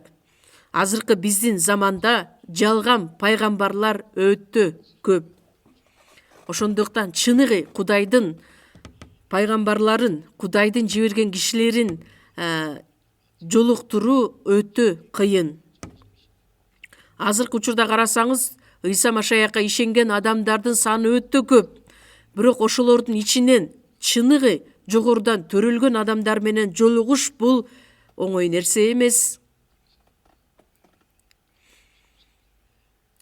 Азыркы биздин заманда жалган пайгамбарлар өтө көп. Ошондуктан чыныгы Кудайдын пайгамбарларын, Кудайдын жиберген кишилерин жолуктуруу өтө кыйын. Азыркы учурда карасаңыз, Ыйса Машаякка ишенген адамдардын саны өтө көп. Бирок ошолордун ичинен чыныгы жогорудан төрөлгөн адамдар менен жолугуш бул оңой нерсе эмес.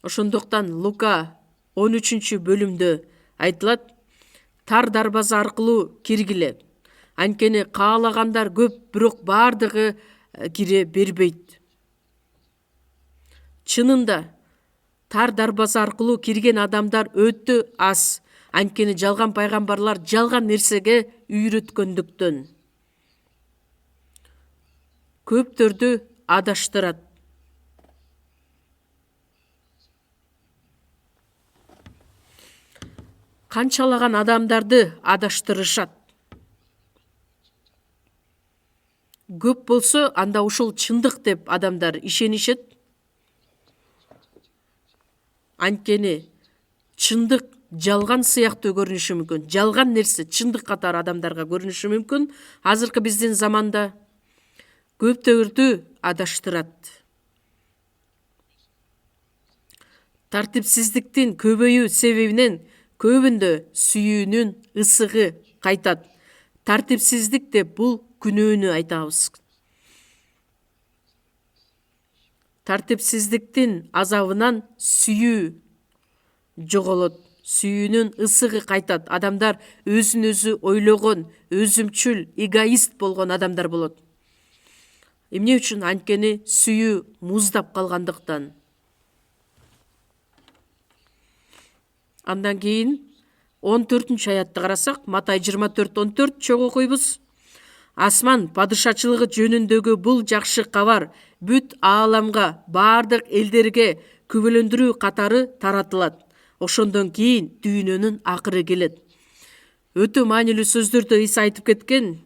Ошондуктан Лука 13-бөлүмдө айтылат: тар дарбаза аркылуу киргиле. Анткени каалагандар көп, бирок бардыгы кире бербейт. Чынында тар дарбаза аркылуу кирген адамдар өтө аз. Анткени жалган пайгамбарлар жалган нерсеге үйрөткөндүктөн көптөрдү адаштырат. Канчалаган адамдарды адаштырышат. Көп болсо, анда ушул чындык деп адамдар ишенишет. Анткени чындык жалган сыяктуу көрүнүшү мүмкүн. Жалган нерсе чындык катары адамдарга көрүнүшү мүмкүн. Азыркы биздин заманда көптөрдү адаштырат. Тартипсиздиктин көбөйүү себебинен көбүндө сүйүүнүн ысыгы кайтат. Тартипсиздик деп бул күнөөнү айтабыз. Тартипсиздиктин азабынан сүйүү жоголот. Сүйүүнүн ысыгы кайтат. Адамдар өзүн өзү ойлогон, өзүмчүл, эгоист болгон адамдар болот. Эмне үчүн? Анткени сүйүү муздап калгандыктан. Андан кийин 14-аятты карасак, Матай 24:14 чогуу окуйбуз. Асман падышачылыгы жөнүндөгү бул жакшы кабар бүт ааламга, бардык элдерге күбөлөндүрүү катары таратылат. Ошондон кийин дүйнөнүн акыры келет. Өтө маанилүү сөздөрдү Иса айтып кеткен.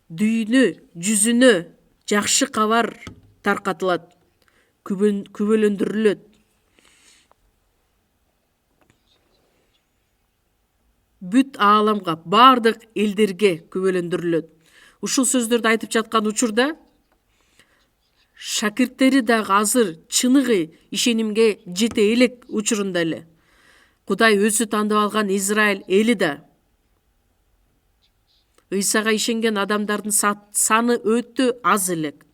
Дүйнө жүзүнө жакшы кабар таркатылат, күбөлөндүрүлөт. Бүт ааламга, бардык элдерге күбөлөндүрүлөт. Ушул сөздөрдү айтып жаткан учурда шакирттери дагы азыр чыныгы ишенимге жете элек учурунда эле. Кудай өзү тандып алган Израиль эли да Ыйсага ишенген адамдардын саны өтө аз элек.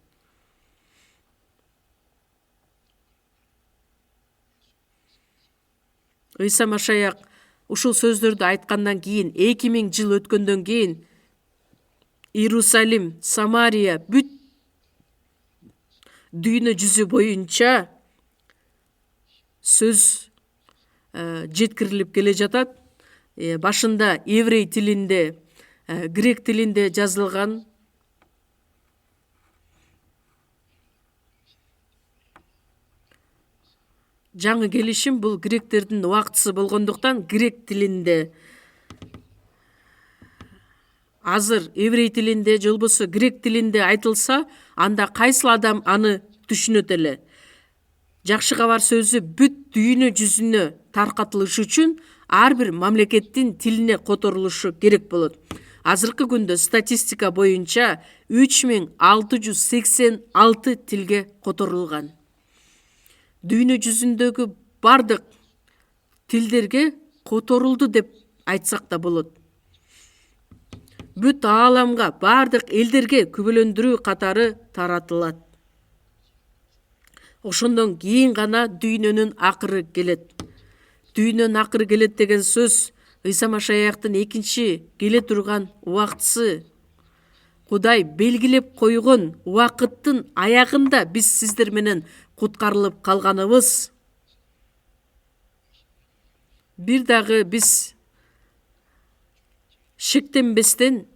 Ыйса Машаяк ушул сөздөрдү айткандан кийин, 2000 жыл өткөндөн кийин Иерусалим, Самария, бүт дүйнө жүзү боюнча сөз жеткирилип келе жатат. Башында еврей тилинде, грек тилинде жазылган. Жаңы келишим бул гректердин убактысы болгондуктан грек тилинде. Азыр еврей тилинде же болбосо грек тилинде айтылса, анда кайсыл адам аны түшүнөт эле. Жакшы кабар сөзү бүт дүйнө жүзүнө таркатылышы үчүн ар бир мамлекеттин тилине которулушу керек болот. Азыркы күндө статистика боюнча 3686 тилге которулган. Дүйнө жүзүндөгү бардык тилдерге которулду деп айтсак да болот. Бүт ааламга, бардык элдерге күбөлөндүрүү катары таратылат. Ошондон кийин гана дүйнөнүн акыры келет. Дүйнөнүн акыры келет деген сөз Ыйса Машаяктын экинчи келе турган убактысы. Кудай белгилеп койгон убакыттын аягында биз сиздер менен куткарылып калганыбыз. Бир дагы биз шектенбестен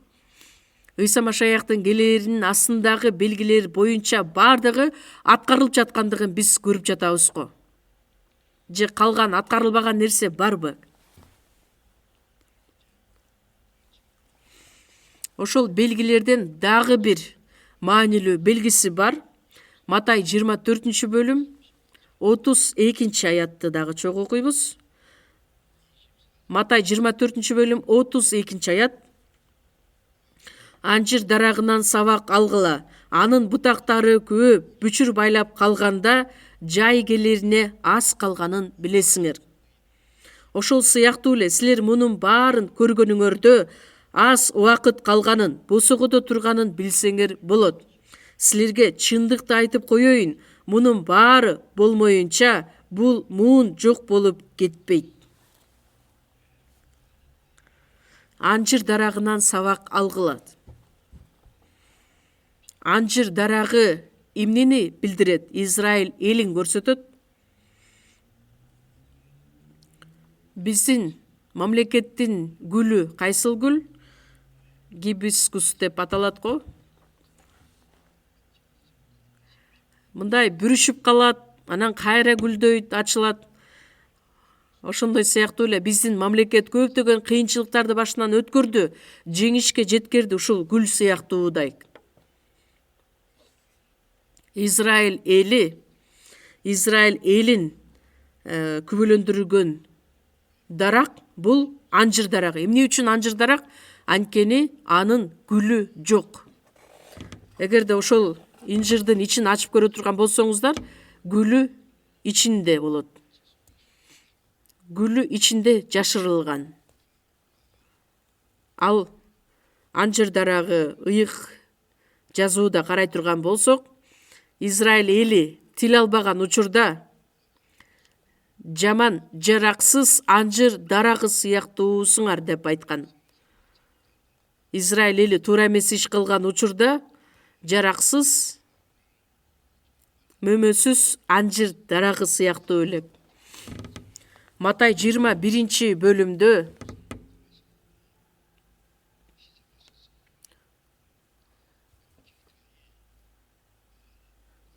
Ыйса Машаяктын келээринин астындагы белгилер боюнча бардыгы аткарылып жаткандыгын биз көрүп жатабыз го. Же калган аткарылбаган нерсе барбы? Ошол белгилерден дагы бир маанилүү белгиси бар. Матай 24-бөлүм 32-аятты дагы чогуу окуйбуз. Матай 24-бөлүм 32-аят. Анжир дарагынан сабак алгыла, анын бутактары көп бүчүр байлап калганда жай келерине аз калганын билесиңер. Ошол сыяктуу эле силер мунун баарын көргөнүңөрдө аз убакыт калганын, босогодо турганын билсеңер болот. Силерге чындыкты айтып коеюн, мунун баары болмоюнча бул муун жок болуп кетпейт. Анжыр дарагынан сабак алгылат. Анжыр дарагы эмнени билдирет? Израиль элин көрсөтөт. Биздин мамлекеттин гүлү кайсыл гүл? Гибискус деп аталат го. Мындай бүрүшүп калат, анан кайра гүлдөйт, ачылат. Ошондой сыяктуу эле биздин мамлекет көптөгөн кыйынчылыктарды башынан өткөрдү, жеңишке жеткерди ушул гүл сыяктуудай. Израиль элин күбөлөндүргөн дарак бул анжыр дарагы. Эмне үчүн анжыр дарак? Анткени анын гүлү жок. Эгерде ошол инжирдин ичин ачып көрө турган болсоңуздар, гүлү ичинде болот. Гүлү ичинде жашырылган. Ал анжыр дарагы ыйык жазууда карай турган болсок, Израиль эли тил албаган учурда жаман жараксыз анжыр дарагы сыяктуусуңар деп айткан. Израиль эли туура эмес иш кылган учурда жараксыз, мөмөсүз анжыр дарагы сыяктуу эле. Матай 21-бөлүмдө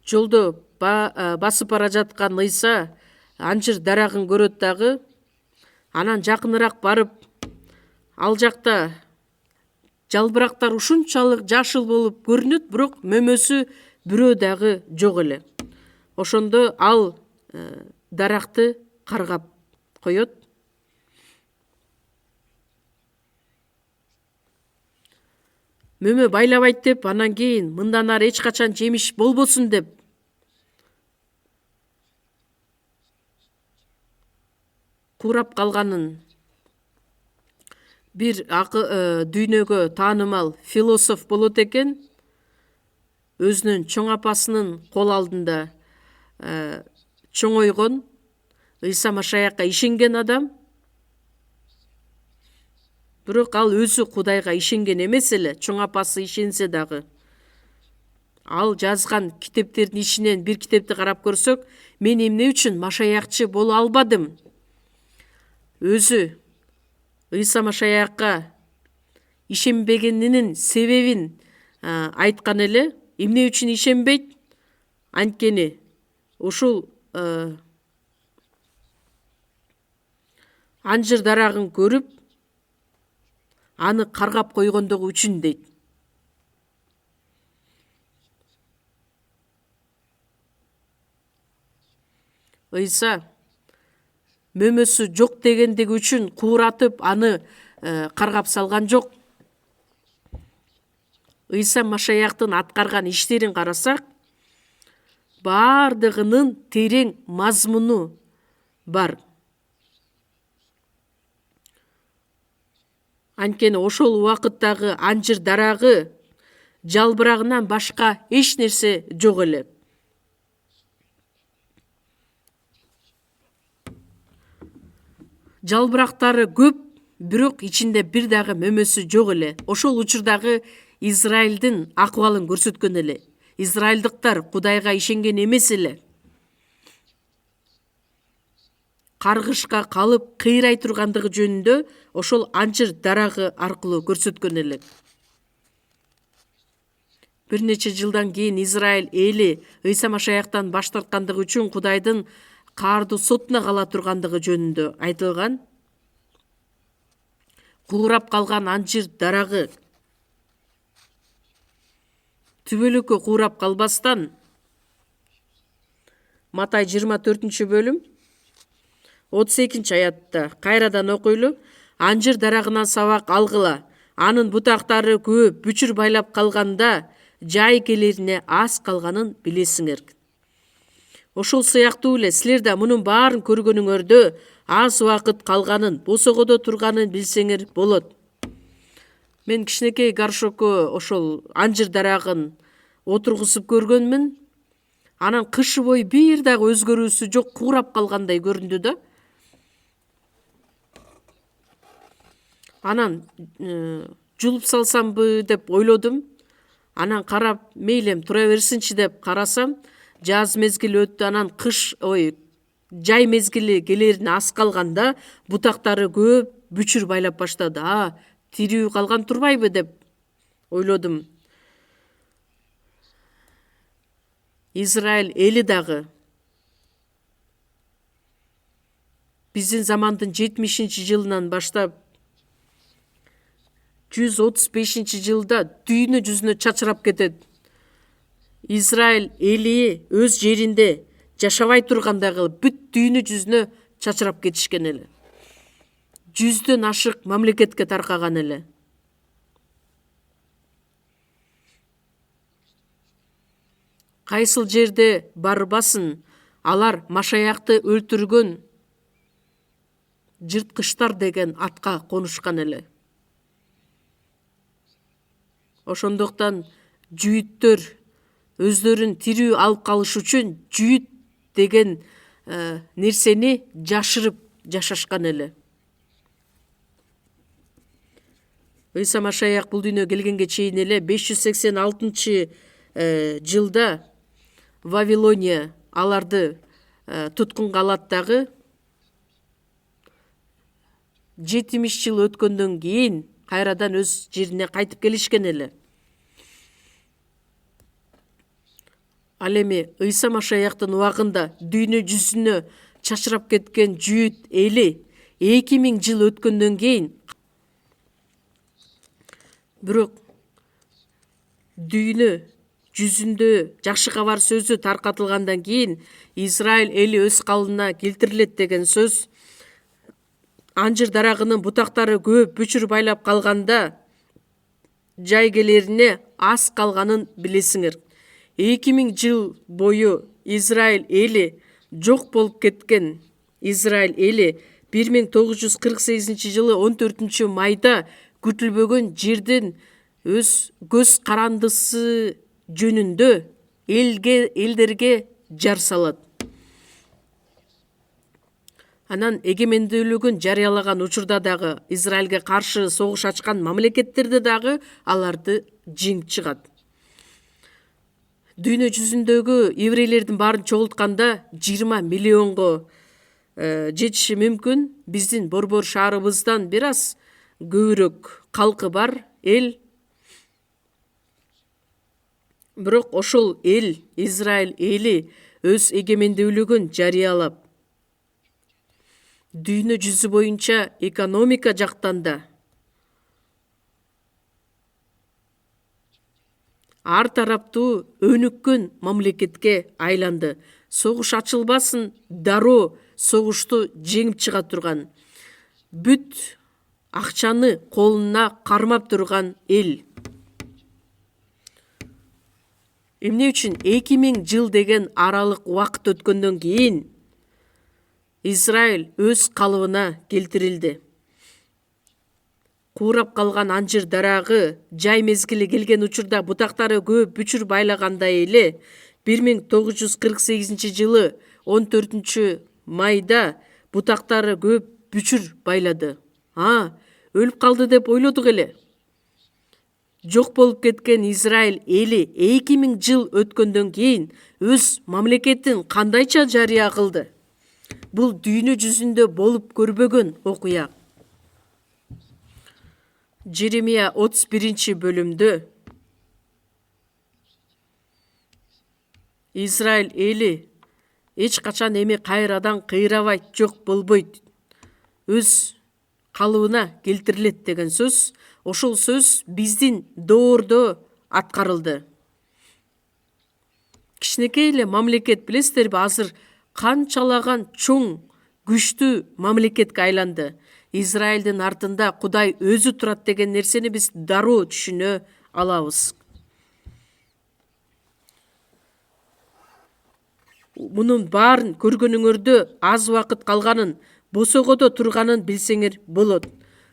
жолдо басып бара жаткан Ыйса анжыр дарагын көрөт дагы, анан жакыныраак барып, ал жакта жалбырактар ушунчалык жашыл болуп көрүнөт, бирок мөмөсү бирөө дагы жок эле. Ошондо ал даракты каргап коет. Мөмө байлабайт деп, анан кийин мындан ары эч качан жемиш болбосун деп курап калганын бир дүйнөгө таанымал философ болот экен. Өзүнүн чоң апасынын кол алдында чоңойгон, Ыйса Машаякка ишенген адам. Бирок ал өзү Кудайга ишенген эмес эле, чоң апасы ишенсе дагы. Ал жазган китептердин ичинен бир китепти карап көрсөк, мен эмне үчүн Машаякчы боло албадым? Өзү Ыйса Машаякка ишенбегенинин себебин айткан эле. Эмне үчүн ишенбейт? Анткени ушул анжыр дарагын көрүп, аны каргап койгондугу үчүн дейт. Ыйса мөмөсү жок дегендиги үчүн кууратып, аны каргап салган жок. Ыйса Машаяктын аткарган иштерин карасак, баардыгынын терең мазмуну бар. Анткени ошол убакыттагы анжыр дарагы жалбырагынан башка эч нерсе жок эле. Жалбырактары көп, бирок ичинде бир дагы мөмөсү жок эле. Ошол учурдагы Израилдин акыбалын көрсөткөн эле. Израилдыктар Кудайга ишенген эмес эле. Каргышка калып кыйрай тургандыгы жөнүндө ошол анжыр дарагы аркылуу көрсөткөн эле. Бир нече жылдан кийин Израиль эли Ыйса Машаяктан баш тарткандыгы үчүн Кудайдын каардуу сотуна кала тургандыгы жөнүндө айтылган. Куурап калган анжыр дарагы түбөлүккө куурап калбастан, Матай 24-бөлүм 32-аятта кайрадан окуйлу. Анжыр дарагынан сабак алгыла, анын бутактары көп бүчүр байлап калганда жай келерине аз калганын билесиңер. Ошол сыяктуу эле силер да мунун баарын көргөнүңөрдө аз убакыт калганын, босогодо турганын билсеңер болот. Мен кичинекей горшокко ошол анжыр дарагын отургузуп көргөнмүн. Анан кышы бою бир дагы өзгөрүүсү жок, куурап калгандай көрүндү да. Анан жулуп салсамбы деп ойлодум. Анан карап, мейлем тура берсинчи деп карасам, жаз мезгили өттү. Анан жай мезгили келерине аз калганда бутактары көп бүчүр байлап баштады. Тирүү калган турбайбы деп ойлодум. Израиль эли дагы биздин замандын 70-жылынан баштап 135-жылда дүйнө жүзүнө чачырап кетет. Израиль эли өз жеринде жашабай тургандагы бүт дүйнө жүзүнө чачырап кетишкен эле. 100дөн ашык мамлекетке таркаган эле. Кайсыл жерде барбасын, алар Машаякты өлтүргөн жырткычтар деген атка конушкан эле. Ошондуктан жүйүттөр өздөрүн тирүү алып калыш үчүн жүйүт деген нерсени жашырып жашашкан эле. Ыйса Машаяк бул дүйнөгө келгенге чейин эле 586-жылда Вавилония аларды туткунга алат дагы. 70 жыл өткөндөн кийин кайрадан өз жерине кайтып келишкен эле. Ал эми Ыйса Машаяктын убагында дүйнө жүзүнө чачырап кеткен жүйүт эли 2000 жыл өткөндөн кийин, бирок дүйнө жүзүндө жакшы кабар сөзү таркатылгандан кийин Израиль эли өз калыбына келтирилет деген сөз. Анжыр дарагынын бутактары көп бүчүр байлап калганда жай келерине аз калганын билесиңер. 2000 жыл бою Израиль эли жок болуп кеткен. Израиль эли 1948-жылы 14 майда күтүлбөгөн жерден өз көз карандысы жөнүндө элдерге жар салат. Анан эгемендүүлүгүн жарыялаган учурда дагы Израилге каршы согуш ачкан мамлекеттерде дагы аларды жеңип чыгат. Дүйнө жүзүндөгү еврейлердин баарын чогултканда 20 миллионго жетиши мүмкүн. Биздин борбор шаарыбыздан бир аз көбүрөөк калкы бар эл. Бирок ошол эл, Израиль эли өз эгемендүүлүгүн жарыялап, дүйнө жүзү боюнча экономика жактан да ар тараптуу өнүккөн мамлекетке айланды. Согуш ачылбасын, дароо согушту жеңип чыга турган, бүт акчаны колуна кармап турган эл. Эмне үчүн 2000 жыл деген аралык убакыт өткөндөн кийин Израиль өз калыбына келтирилди. Куурап калган анжыр дарагы жай мезгили келген учурда бутактары көп бүчүр байлагандай эле 1948-жылы 14 майда бутактары көп бүчүр байлады. Өлүп калды деп ойлодук эле. Жок болуп кеткен Израиль эли 2000 жыл өткөндөн кийин өз мамлекетин кандайча жарыя кылды? Бул дүйнө жүзүндө болуп көрбөгөн окуя. Жеремия 31-бөлүмдө Израиль эли эч качан эми кайрадан кыйрабайт, жок болбойт, өз калыбына келтирилет деген сөз. Ошол сөз биздин доордо аткарылды. Кичинекей эле мамлекет, билесиздерби, азыр канчалаган чоң, күчтүү мамлекетке айланды. Израилдин артында Кудай өзү турат деген нерсени биз дароо түшүнө алабыз. мунун баарын көргөнүңөрдө аз убакыт калганын, босогодо турганын билсеңер болот.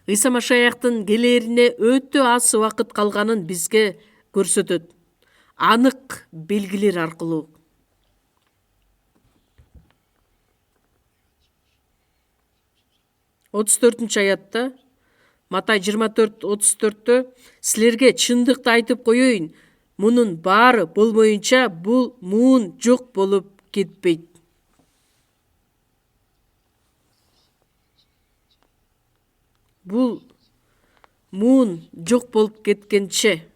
Ыйса Машаяктын келерине өтө аз убакыт калганын бизге көрсөтөт. Анык белгилер аркылуу. Отуз төртүнчү аятта, Матай 24:34-тө силерге чындыкты айтып коеюн, мунун баары болмоюнча бул муун жок болуп кетпейт. Бул муун жок болуп кеткенче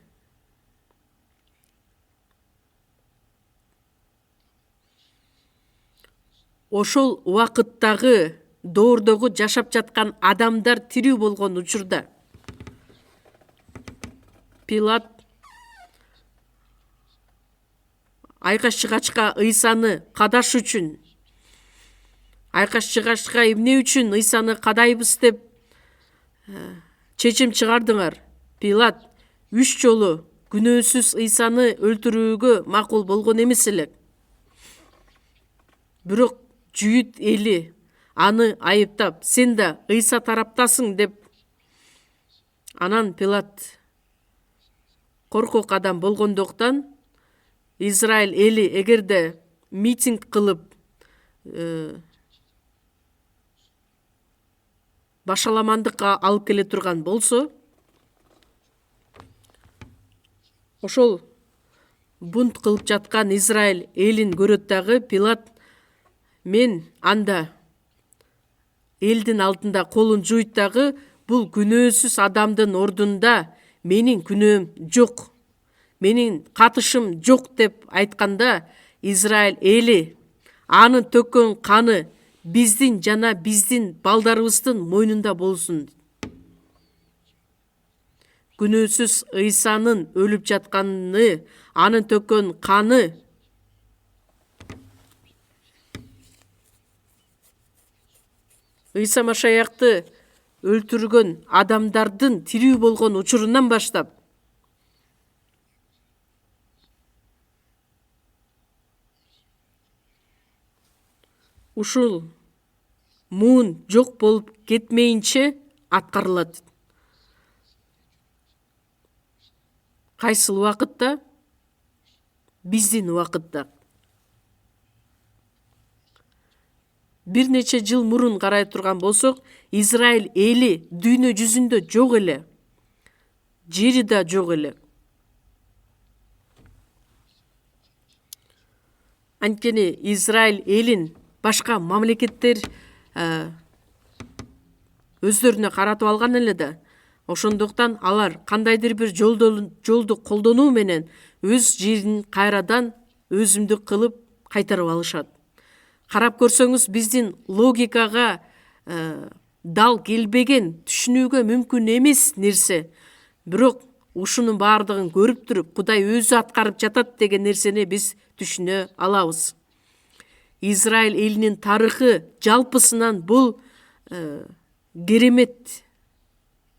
ошол убакыттагы доордогу жашап жаткан адамдар тирүү болгон учурда Пилат айкаш-чыгачка Ыйсаны кадаш үчүн, айкаш-чыгачка эмне үчүн Ыйсаны кадайбыз деп чечим чыгардыңар. Пилат 3 жолу күнөөсүз Ыйсаны өлтүрүүгө макул болгон эмес элек. Бирок жүйүт эли аны айыптап, сен да Ыйса тараптасың деп. Анан Пилат коркок адам болгондуктан Израиль эли эгерде митинг кылып башаламандыкка алып келе турган болсо, ошол бунт кылып жаткан Израиль элин көрөт дагы. Пилат мен анда элдин алдында колун жуйт дагы, бул күнөөсүз адамдын ордунда менин күнөөм жок, менин катышым жок деп айтканда, Израиль эли анын төккөн каны биздин жана биздин балдарыбыздын мойнунда болсун. Күнөөсүз Ыйсанын өлүп жатканы, анын төккөн каны Ыйса Машаякты өлтүргөн адамдардын тирүү болгон учурунан баштап ушул муун жок болуп кетмейинче аткарылат. Кайсыл убакытта? Биздин убакытта. Бир нече жыл мурун карай турган болсок, Израиль эли дүйнө жүзүндө жок эле. Жери да жок эле. Анткени Израиль элин башка мамлекеттер өздөрүнө каратып алган эле да. Ошондуктан алар кандайдыр бир жолду колдонуу менен өз жерин кайрадан өзүмдүк кылып кайтарып алышат. Карап көрсөңүз, биздин логикага дал келбеген, түшүнүүгө мүмкүн эмес нерсе. Бирок ушунун баардыгын көрүп туруп, Кудай өзү аткарып жатат деген нерсени биз түшүнө алабыз. Израиль элинин тарыхы жалпысынан бул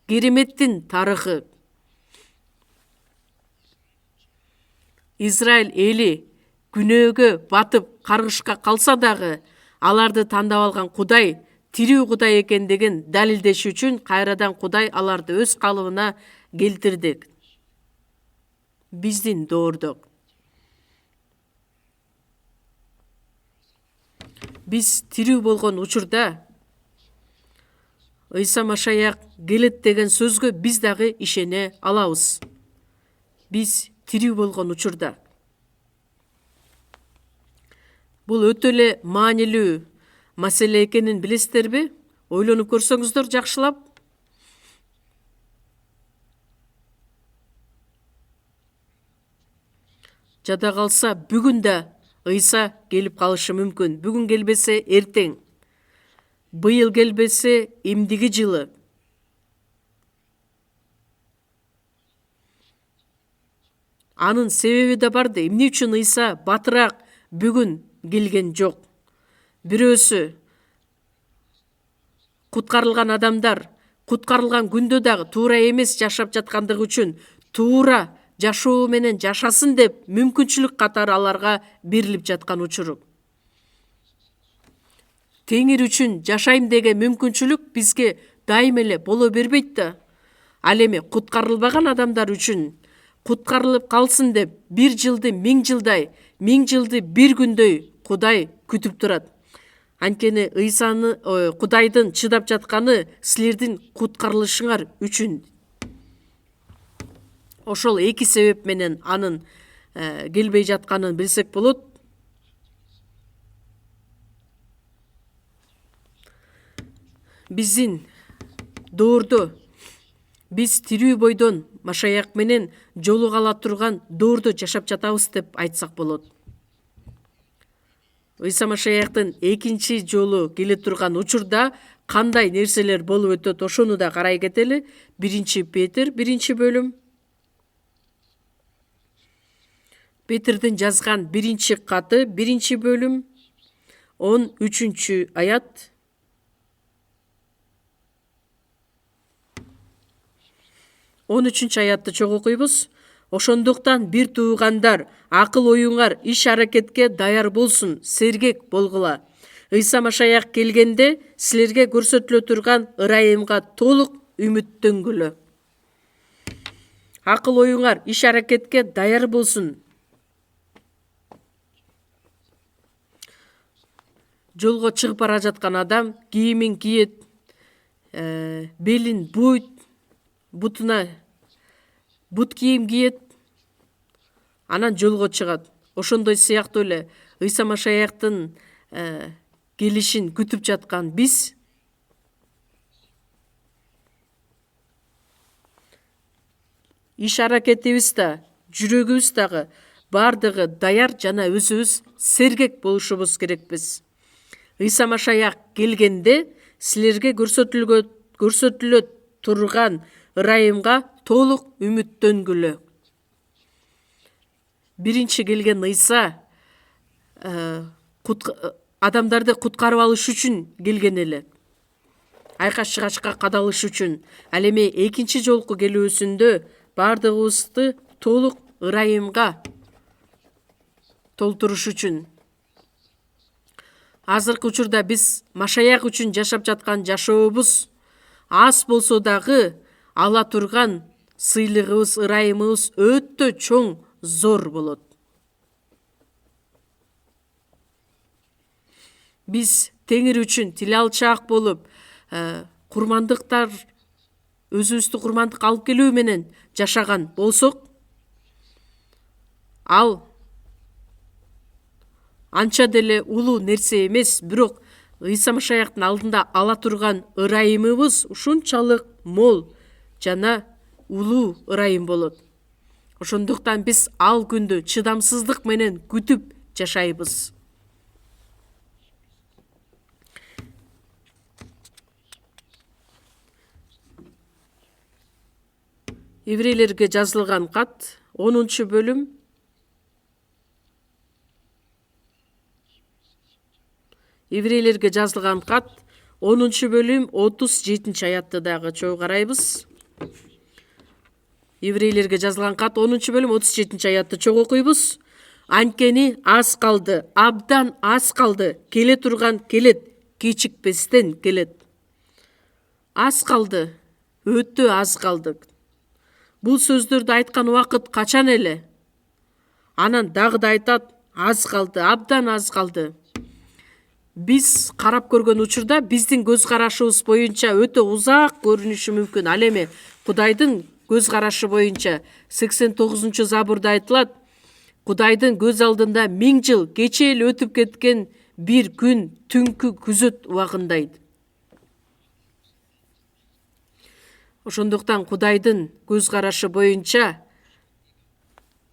кереметтин тарыхы. Израиль эли күнөөгө батып каргышка калса дагы, аларды тандап алган Кудай тирүү Кудай экендигин далилдеш үчүн кайрадан Кудай аларды өз калыбына келтирди. Биздин доордок. Биз тирүү болгон учурда Ыйса Машаяк келет деген сөзгө биз дагы ишене алабыз. Биз тирүү болгон учурда. Бул өтө эле маанилүү маселе экенин билесиздерби? Ойлонуп көрсөңүздөр жакшылап. Жада калса бүгүн да Ыйса келип калышы мүмкүн. Бүгүн келбесе эртең. Быйыл келбесе эмдиги жылы. Анын себеби да бар да, эмне үчүн Ыйса батыраак бүгүн келген жок. Бирөөсү куткарылган адамдар куткарылган күндө дагы туура эмес жашап жаткандыгы үчүн туура жашоо менен жашасын деп мүмкүнчүлүк катары аларга берилип жаткан учуру. Теңир үчүн жашайм деген мүмкүнчүлүк бизге дайым эле боло бербейт да. Ал эми куткарылбаган адамдар үчүн куткарылып калсын деп 1 жылды 1000 жылдай, 1000 жылды 1 күндөй Кудай күтүп турат. Анткени Кудайдын чыдап жатканы силердин куткарылышыңар үчүн. Ошол 2 себеп менен анын келбей жатканын билсек болот. Биздин доордо биз тирүү бойдон Машаяк менен жолугала турган доордо жашап жатабыз деп айтсак болот. Ыйса Машаяктын экинчи жолу келе турган учурда кандай нерселер болуп өтөт, ошону да карай кетели. 1 Петр 1 бөлүм. Петрдин жазган 1 каты 1 бөлүм 13 аят. 13 аятты чогуу окуйбуз. Ошондуктан бир туугандар, акыл оюңар иш аракетке даяр болсун, сергек болгула. Ыйса Машаяк келгенде силерге көрсөтүлө турган ырайымга толук үмүттөнгүлө. Акыл оюңар иш аракетке даяр болсун. Жолго чыгып бара жаткан адам кийимин кийет, белин буйт, бутуна бут кийим кийет, анан жолго чыгат. Ошондой сыяктуу эле Ыйса Машаяктын келишин күтүп жаткан биз иш аракетибиз да, жүрөгүбүз дагы бардыгы даяр жана өзүбүз сергек болушубуз керекпиз. Ыйса Машаяк келгенде силерге көрсөтүлө турган ырайымга толук үмүттөнгүлө. Биринчи келген Ыйса адамдарды куткарып алыш үчүн келген эле. Айкаш-чыгачка кадалыш үчүн. Ал эми экинчи жолку келүүсүндө бардыгыбызды толук ырайымга толтуруш үчүн. Азыркы учурда биз Машаяк үчүн жашап жаткан жашообуз аз болсо дагы ала турган сыйлыгыбыз, ырайымыбыз өтө чоң, зор болот. Биз Теңир үчүн тил алчаак болуп, курмандыктар өзүбүздү курмандыкка алып келүү менен жашаган болсок, ал анча деле улуу нерсе эмес, бирок Ыйса Машаяктын алдында ала турган ырайымыбыз ушунчалык мол жана улуу ырайым болот. Ошондуктан биз ал күндү чыдамсыздык менен күтүп жашайбыз. Еврейлерге жазылган кат 10 бөлүм 37 аятты дагы чогуу карайбыз. Еврейлерге жазылган кат 10 бөлүм 37 аятты чогуу окуйбуз. Анткени аз калды, абдан аз калды, келе турган келет, кечикпестен келет. Аз калды, өтө аз калдык. Бул сөздөрдү айткан убакыт качан эле? Анан дагы да айтат, аз калды, абдан аз калды. Биз карап көргөн учурда биздин көз карашыбыз боюнча өтө узак көрүнүшү мүмкүн. Ал эми Кудайдын көз карашы боюнча 89 забурда айтылат, Кудайдын көз алдында 1000 жыл кече эле өтүп кеткен бир күн түнкү күзөт убагындайт. Ошондуктан Кудайдын көз карашы боюнча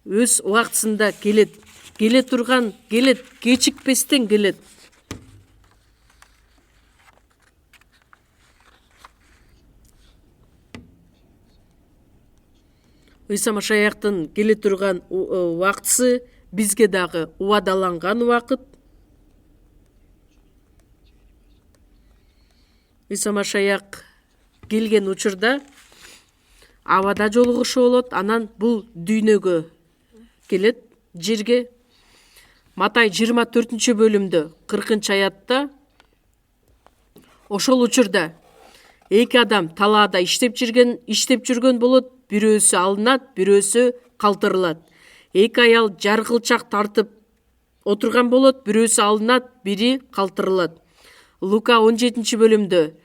өз убактысында келет, келе турган келет, кечикпестен келет. Ыйса Машаяктын келе турган убактысы бизге дагы убадаланган убакыт. Ыйса Машаяк келген учурда абада жолугушу болот, анан бул дүйнөгө келет, жерге. Матай 24 бөлүмдө 40 аятта Ошол учурда эки адам талаада иштеп жүргөн болот, бирөөсү алынат, бирөөсү калтырылат. Эки аял жаргылчак тартып отурган болот, бирөөсү алынат, бири калтырылат. Лука 17 бөлүмдө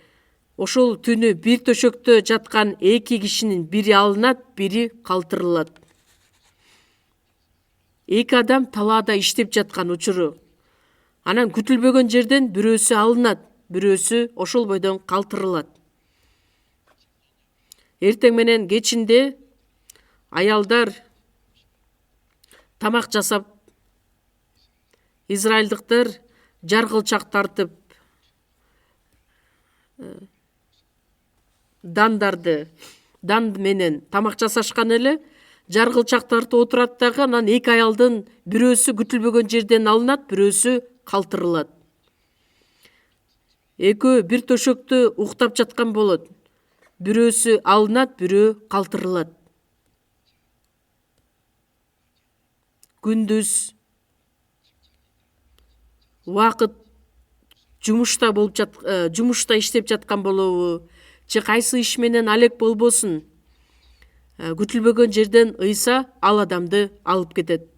ошол түнү бир төшөктө жаткан эки кишинин бири алынат, бири калтырылат. Эки адам талаада иштеп жаткан учуру. Анан күтүлбөгөн жерден бирөөсү алынат, бирөөсү ошол бойдон калтырылат. Эртең менен кечинде аялдар тамак жасап, израилдыктар жаргылчак тартып, дан менен тамак жасашкан эле, жаргылчак тартып отурат дагы, анан эки аялдын бирөөсү күтүлбөгөн жерден алынат, бирөөсү калтырылат. Экөө бир төшөктө уктап жаткан болот. Бирөөсү алынат, бирөө калтырылат. Күндүз убакыт жумушта иштеп жаткан болобу, же кайсы иш менен алек болбосун, күтүлбөгөн жерден ыйса ал адамды алып кетет.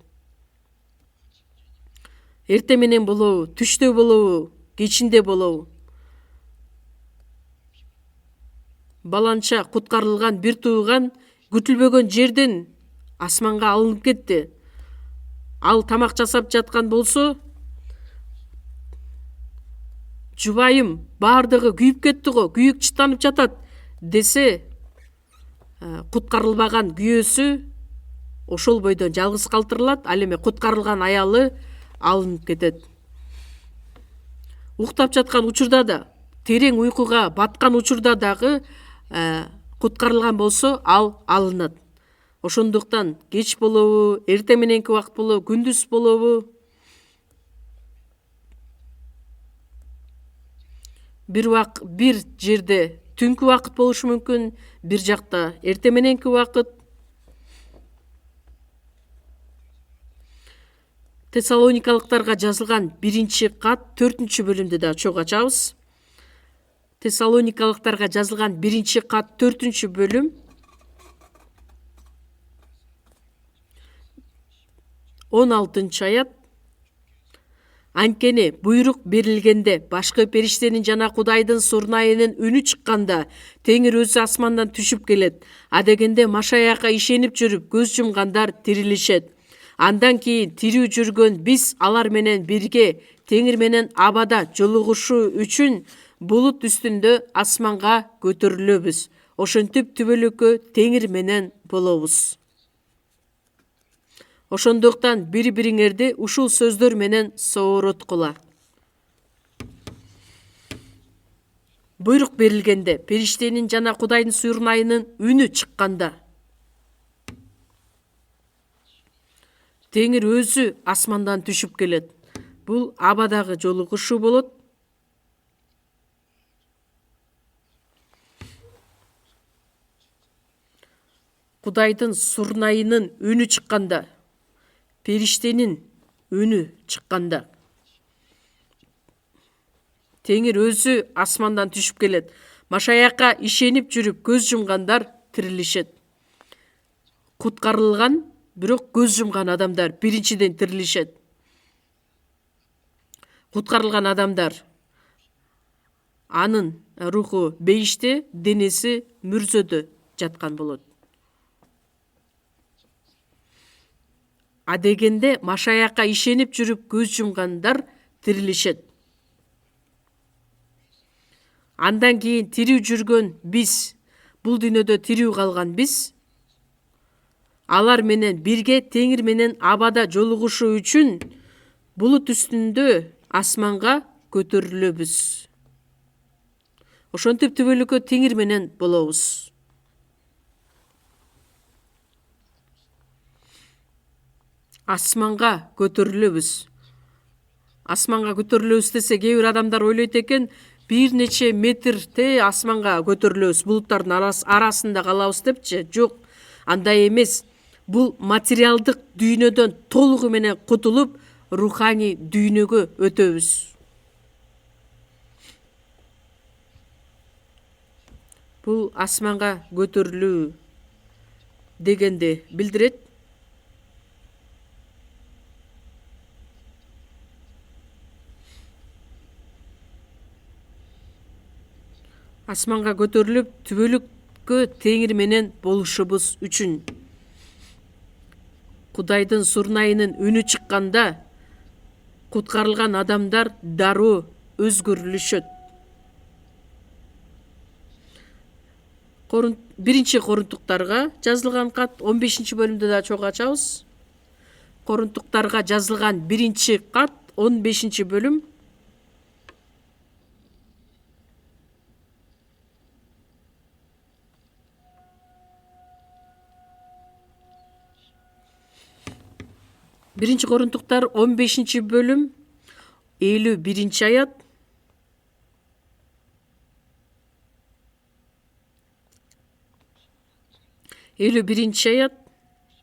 Эртең менен болобу, түштө болобу, кечинде болобу. Баланча куткарылган бир тууган күтүлбөгөн жерден асманга алынып кетти. Ал тамак жасап жаткан болсо, жубайым баардыгы күйүп кетти го, күйүк чыттанып жатат десе, куткарылбаган күйөөсү ошол бойдон жалгыз калтырылат, ал эми куткарылган аялы алынып кетет. Уктап жаткан учурда да, терең уйкуга баткан учурда дагы куткарылган болсо, ал алынат. Ошондуктан кеч болобу, эртең мененки убакыт болобу, күндүз болобу, бир жерде түнкү убакыт болушу мүмкүн, бир жакта эртең мененки убакыт. Тессалоникалыктарга жазылган 1-кат 4 бөлүмдү да чогуу ачабыз. Тессалоникалыктарга жазылган 1-кат 4 бөлүм 16 аят. Анткени буйрук берилгенде башкы периштенин жана Кудайдын сурнайынын үнү чыкканда Теңир өзү асмандан түшүп келет. Адегенде Машаякка ишенип жүрүп көз жумгандар тирилишет. Андан кийин тирүү жүргөн биз алар менен бирге Теңир менен абада жолугушуу үчүн булут үстүндө асманга көтөрүлөбүз. Ошентип түбөлүккө Теңир менен болобуз. Ошондуктан бири-бириңерди ушул сөздөр менен соороткула. Буйрук берилгенде, периштенин жана Кудайдын сурнайынын үнү чыкканда, Теңир өзү асмандан түшүп келет. Бул абадагы жолугушуу болот. Кудайдын сурнайынын үнү чыкканда, периштенин үнү чыкканда, Теңир өзү асмандан түшүп келет. Машаякка ишенип жүрүп көз жумгандар тирилишет. Куткарылган, бирок көз жумган адамдар биринчиден тирилишет. Куткарылган адамдар, анын руху бейиште, денеси мүрзөдө жаткан болот. Адегенде Машаякка ишенип жүрүп көз жумгандар тирилишет. Андан кийин тирүү жүргөн биз, бул дүйнөдө тирүү калган биз, алар менен бирге Теңир менен абада жолугушуу үчүн булут үстүндө асманга көтөрүлөбүз. Ошентип түбөлүккө Теңир менен болобуз. Асманга көтөрүлөбүз. Асманга көтөрүлөбүз десе, кээ бир адамдар ойлойт экен, бир нече метрте асманга көтөрүлөбүз, булуттардын арасында калабыз депчи. Жок, андай эмес. Бул материалдык дүйнөдөн толугу менен кутулуп, руханий дүйнөгө өтөбүз. Бул асманга көтөрүлүү дегенди билдирет. Асманга көтөрүлүп түбөлүккө Теңир менен болушубуз үчүн. Кудайдын сурнайынын үнү чыкканда куткарылган адамдар дароо өзгөрүлүшөт. Биринчи Корунтуктарга жазылган кат 15 бөлүмдө да чогуу ачабыз. Корунтуктарга жазылган биринчи кат 15 бөлүм. Биринчи Корунтуктар 15 бөлүм 51 аят. Элүү биринчи аят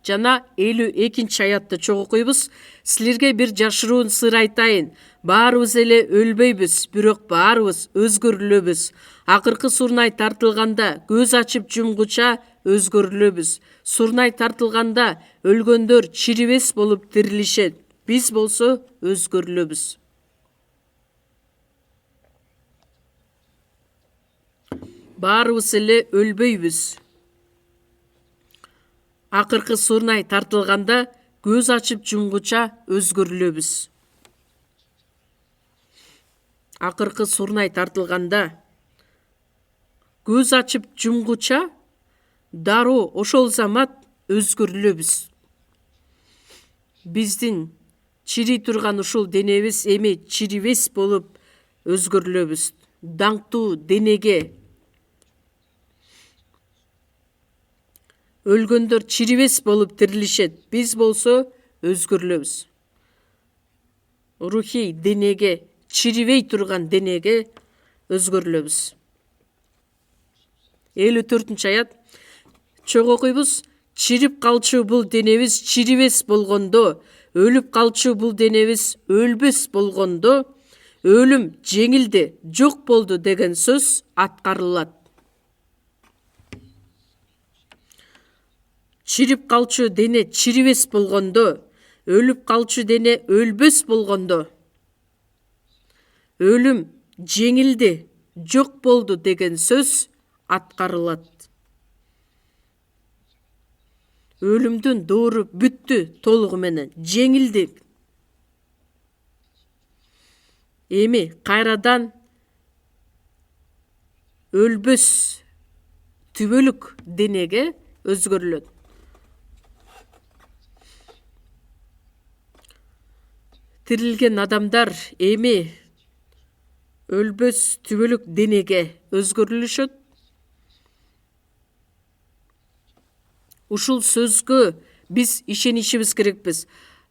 жана 52 аятты чогуу окуйбуз. Силерге бир жашыруун сыр айтайын. Баарыбыз эле өлбөйбүз, бирок баарыбыз өзгөрүлөбүз. Акыркы сурнай тартылганда көз ачып жумгуча өзгөрүлөбүз. Сурнай тартылганда өлгөндөр чирибес болуп тирилишет. Биз болсо өзгөрүлөбүз. Баарыбыз эле өлбөйбүз. Акыркы сурнай тартылганда көз ачып жумгуча өзгөрүлөбүз. Акыркы сурнай тартылганда көз ачып жумгуча дароо ошол замат өзгөрүлөбүз. Биздин чири турган ушул денебиз эми чирибес болуп өзгөрүлөбүз. Даңктуу денеге өлгөндөр чирибес болуп тирилишет. Биз болсо өзгөрүлөбүз. Рухий денеге, чирибей турган денеге өзгөрүлөбүз. 54 аят чогуу окуйбуз. Чирип калчу бул денебиз чирибес болгондо, өлүп калчу бул денебиз өлбөс болгондо, өлүм жеңилди, жок болду деген сөз аткарылат. Чирип калчу дене чирибес болгондо, өлүп калчу дене өлбөс болгондо, өлүм жеңилди, жок болду деген сөз аткарылат. Өлүмдүн доору бүттү толугу менен, жеңилди. Эми кайрадан өлбөс түбөлүк денеге өзгөрүлөт. Тирилген адамдар эми өлбөс түбөлүк денеге өзгөрүлүшөт. Ушул сөзгө биз ишенишибиз керекпиз.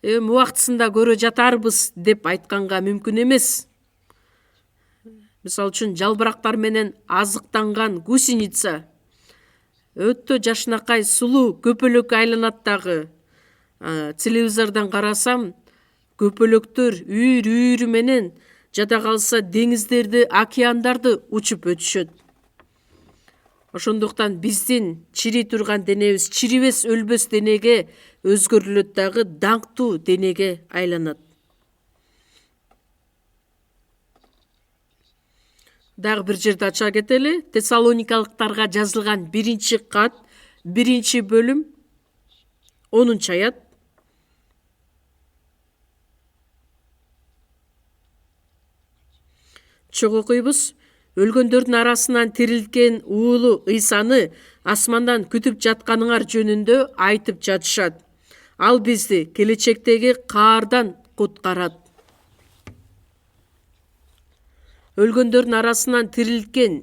Убактысында көрө жатарбыз деп айтканга мүмкүн эмес. Мисалы үчүн жалбырактар менен азыктанган гусеница өтө жашынакай сулуу көпөлөккө айланат дагы. Телевизордон карасам, көпөлөктөр үйүрү менен жада калса деңиздерди, океандарды учуп өтүшөт. Ошондуктан биздин чири турган денебиз чирибес өлбөс денеге өзгөрүлөт дагы, даңктуу денеге айланат. Дагы бир жерде ача кетели. Тессалоникалыктарга жазылган биринчи кат, 1 бөлүм 10 аят. Чогуу окуйбуз. Өлгөндөрдүн арасынан тирилткен уулу Ыйсаны асмандан күтүп жатканыңар жөнүндө айтып жатышат. Ал бизди келечектеги каардан куткарат. Өлгөндөрдүн арасынан тирилткен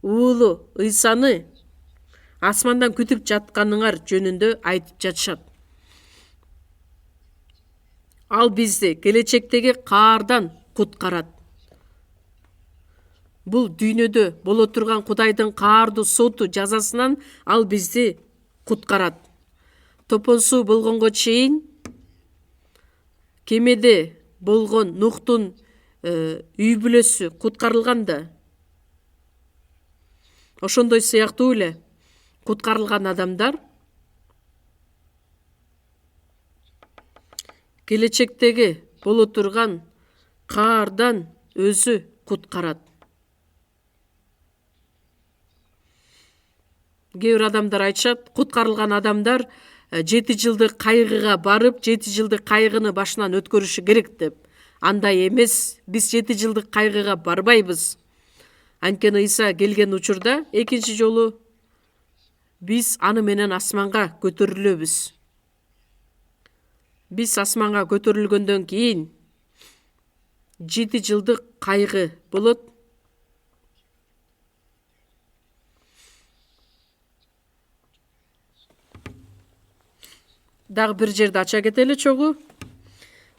уулу Ыйсаны асмандан күтүп жатканыңар жөнүндө айтып жатышат. Ал бизди келечектеги каардан куткарат. Бул дүйнөдө боло турган Кудайдын каардуу соту жазасынан ал бизди куткарат. Топон суу болгонго чейин кемеде болгон Нухтун үй бүлөсү куткарылганда, Ошондой сыяктуу эле куткарылган адамдар келечектеги боло турган каардан өзү куткарат. Кээ бир адамдар айтышат, куткарылган адамдар 7 жылдык кайгыга барып, 7 жылдык кайгыны башынан өткөрүшү керек деп. Андай эмес, биз 7 жылдык кайгыга барбайбыз. Анткени Иса келген учурда экинчи жолу биз аны менен асманга көтөрүлөбүз. Биз асманга көтөрүлгөндөн кийин 7 жылдык кайгы болот. Дагы бир жерди ача кетели чогуу.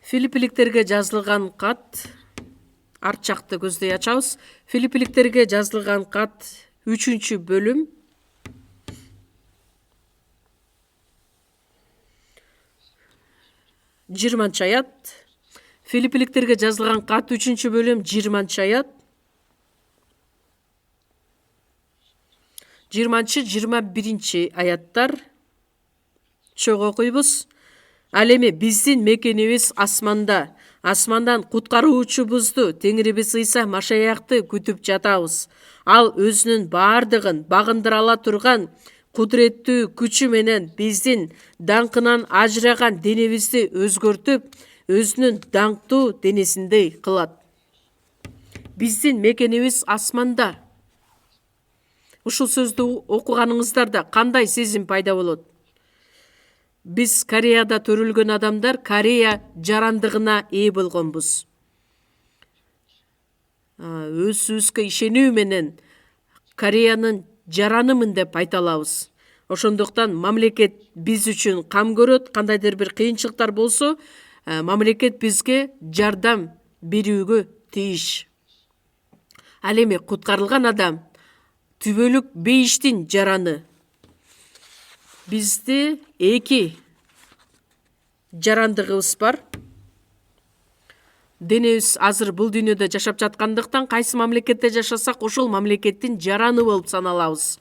Филиппиликтерге жазылган кат, арт жакты көздөй ачабыз. Филиппиликтерге жазылган кат 3-бөлүм 20 аят. Филиппиликтерге жазылган кат 3-бөлүм 20 аят. 20-21 аяттар чогуу окуйбуз. Ал эми биздин мекенибиз асманда, асмандан куткаруучубузду Теңирибиз Иса Машаякты күтүп жатабыз. Ал өзүнүн бардыгын багындыра ала турган кудуреттүү күчү менен биздин даңкынан ажыраган денебизди өзгөртүп, өзүнүн даңктуу денесиндей кылат. Биздин мекенибиз асманда. Ушул сөздү окуганыңыздарда кандай сезим пайда болот? Биз Кореяда төрүлгөн адамдар Корея жарандыгына ээ болгонбуз. Өзүбүзгө ишенүү менен Кореянын жаранымын деп айта алабыз. Ошондуктан мамлекет биз үчүн кам көрөт, кандайдыр бир кыйынчылыктар болсо, мамлекет бизге жардам берүүгө тийиш. Ал эми куткарылган адам түбөлүк бейиштин жараны. Бизде 2 жарандыгыбыз бар. Денебиз азыр бул дүйнөдө жашап жаткандыктан кайсы мамлекетте жашасак, ошол мамлекеттин жараны болуп саналабыз.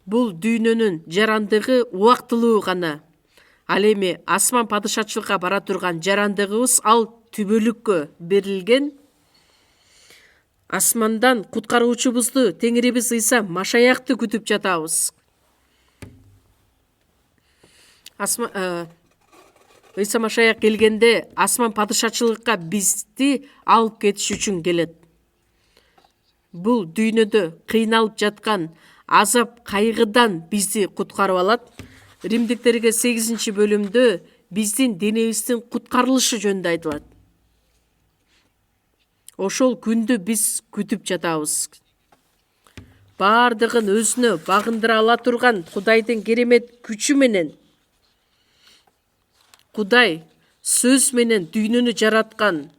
Бул дүйнөнүн жарандыгы убактылуу гана. Ал эми асман падышачылыкка бара турган жарандыгыбыз ал түбөлүккө берилген. Асмандан куткаруучубузду Теңирибиз Иса Машаякты күтүп жатабыз. Иса Машаяк келгенде асман падышачылыкка бизди алып кетиш үчүн келет. Бул дүйнөдө кыйналып жаткан азап кайгыдан бизди куткарып алат. Римдиктерге 8-бөлүмдө биздин денебиздин куткарылышы жөнүндө айтылат. Ошол күндү биз күтүп жатабыз. Бардыгын өзүнө багындыра ала турган Кудайдын керемет күчү менен, Кудай сөз менен дүйнөнү жараткан,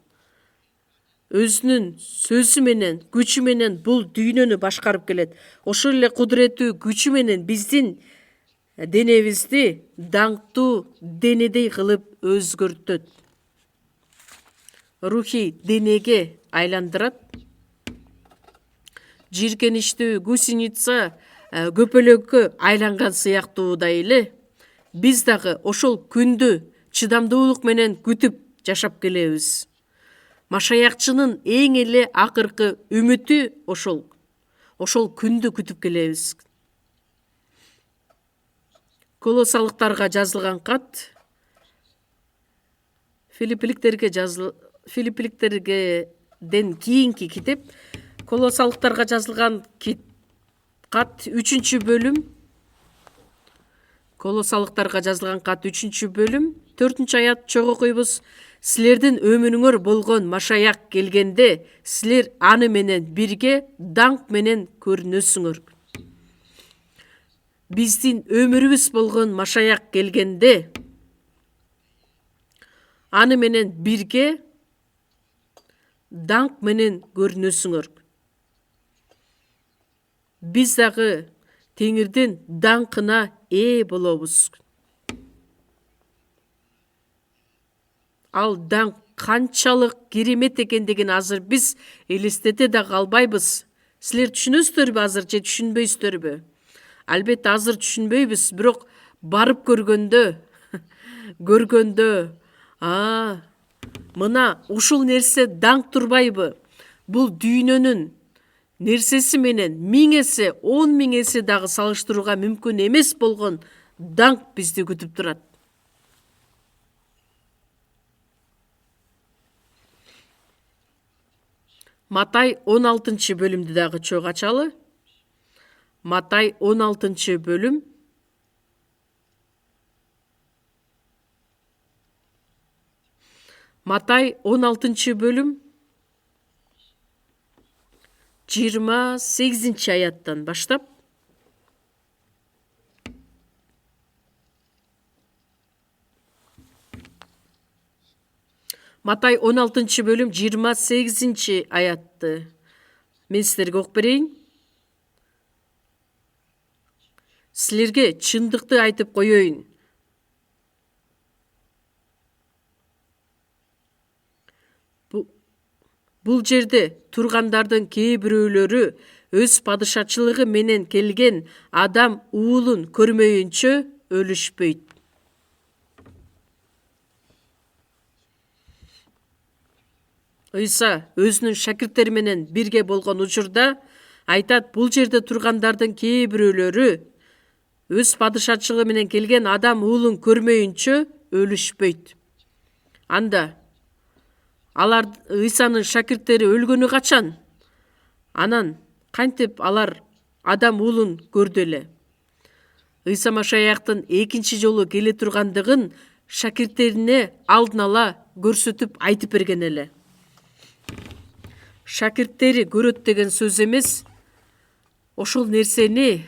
өзүнүн сөзү менен, күчү менен бул дүйнөнү башкарып келет. Ошол эле кудуреттүү күчү менен биздин денебизди даңктуу денедей кылып өзгөртөт. Рухий денеге айландырат. Жийиркеничтүү гусеница көпөлөккө айланган сыяктуудай эле биз дагы ошол күндү чыдамдуулук менен күтүп жашап келебиз. Машаякчынын эң эле акыркы үмүтү ошол күндү күтүп келебиз. Колосалыктарга жазылган кат Филиппиликтерден кийинки китеп. Колосалыктарга жазылган кат 3-бөлүм. Колосалыктарга жазылган кат 3-бөлүм 4-аят чогуу окуйбуз. Силердин өмүрүңөр болгон Машаяк келгенде, силер аны менен бирге даңк менен көрүнөсүңөр. Биздин өмүрүбүз болгон Машаяк келгенде, аны менен бирге даңк менен көрүнөсүңөр. Биз дагы Теңирдин даңкына ээ болобуз. Ал даңк канчалык керемет экендигин азыр биз элестете да калбайбыз. Силер түшүнөсүздөр азыр же түшүнбөйсүздөрбү? Албетте азыр түшүнбөйбүз, бирок барып көргөндө, мына ушул нерсе даңк турбайбы? Бул дүйнөнүн нерсеси менен 1000 эсе, 10 000 эсе дагы салыштырууга мүмкүн эмес болгон даңк бизди күтүп турат. Матай 16 бөлүмдү дагы чогуу ачалы. Матай 16 бөлүм. Матай 16 бөлүм 28 аяттан баштап Матай 16 бөлүм 28 аятты мен силерге окуп берейин. Силерге чындыкты айтып коеюн. Бул жерде тургандардын кээ бирөөлөрү өз падышачылыгы менен келген адам уулун көрмөйүнчө өлүшпөйт. Ыйса өзүнүн шакирттери менен бирге болгон учурда айтат, бул жерде тургандардын кээ бирөөлөрү өз падышачылыгы менен келген адам уулун көрмөйүнчө өлүшпөйт. Анда алар Ыйсанын шакирттери өлгөнү качан? Анан кантип алар адам уулун көрдү эле? Ыйса Машаяктын экинчи жолу келе тургандыгын шакирттерине алдын ала көрсөтүп айтып берген эле. Шакирттери көрөт деген сөз эмес. Ошол нерсени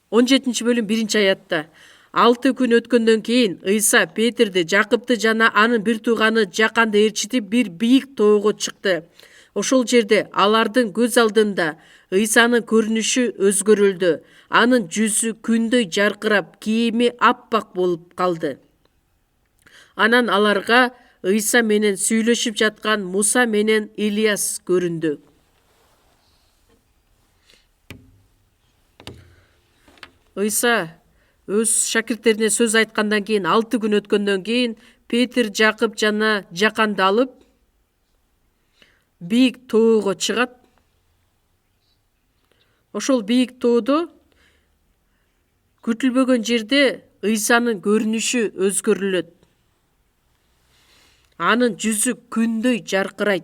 17 бөлүм 1 аятта 6 күн өткөндөн кийин Ыйса Петерди, Жакыпты жана анын бир тууганы Жаканды ээрчитип бир бийик тоого чыкты. Ошол жерде алардын көз алдында Ыйсанын көрүнүшү өзгөрүлдү. Анын жүзү күндөй жаркырап, кийими аппак болуп калды. Анан аларга Ыйса менен сүйлөшүп жаткан Муса менен Илияс көрүндү. Ыйса өз шакирттерине сөз айткандан кийин 6 күн өткөндөн кийин Петр, Жакып жана Жаканды алып бийик тоого чыгат. Ошол бийик тоодо күтүлбөгөн жерде Ыйсанын көрүнүшү өзгөрүлөт. Анын жүзү күндөй жаркырайт.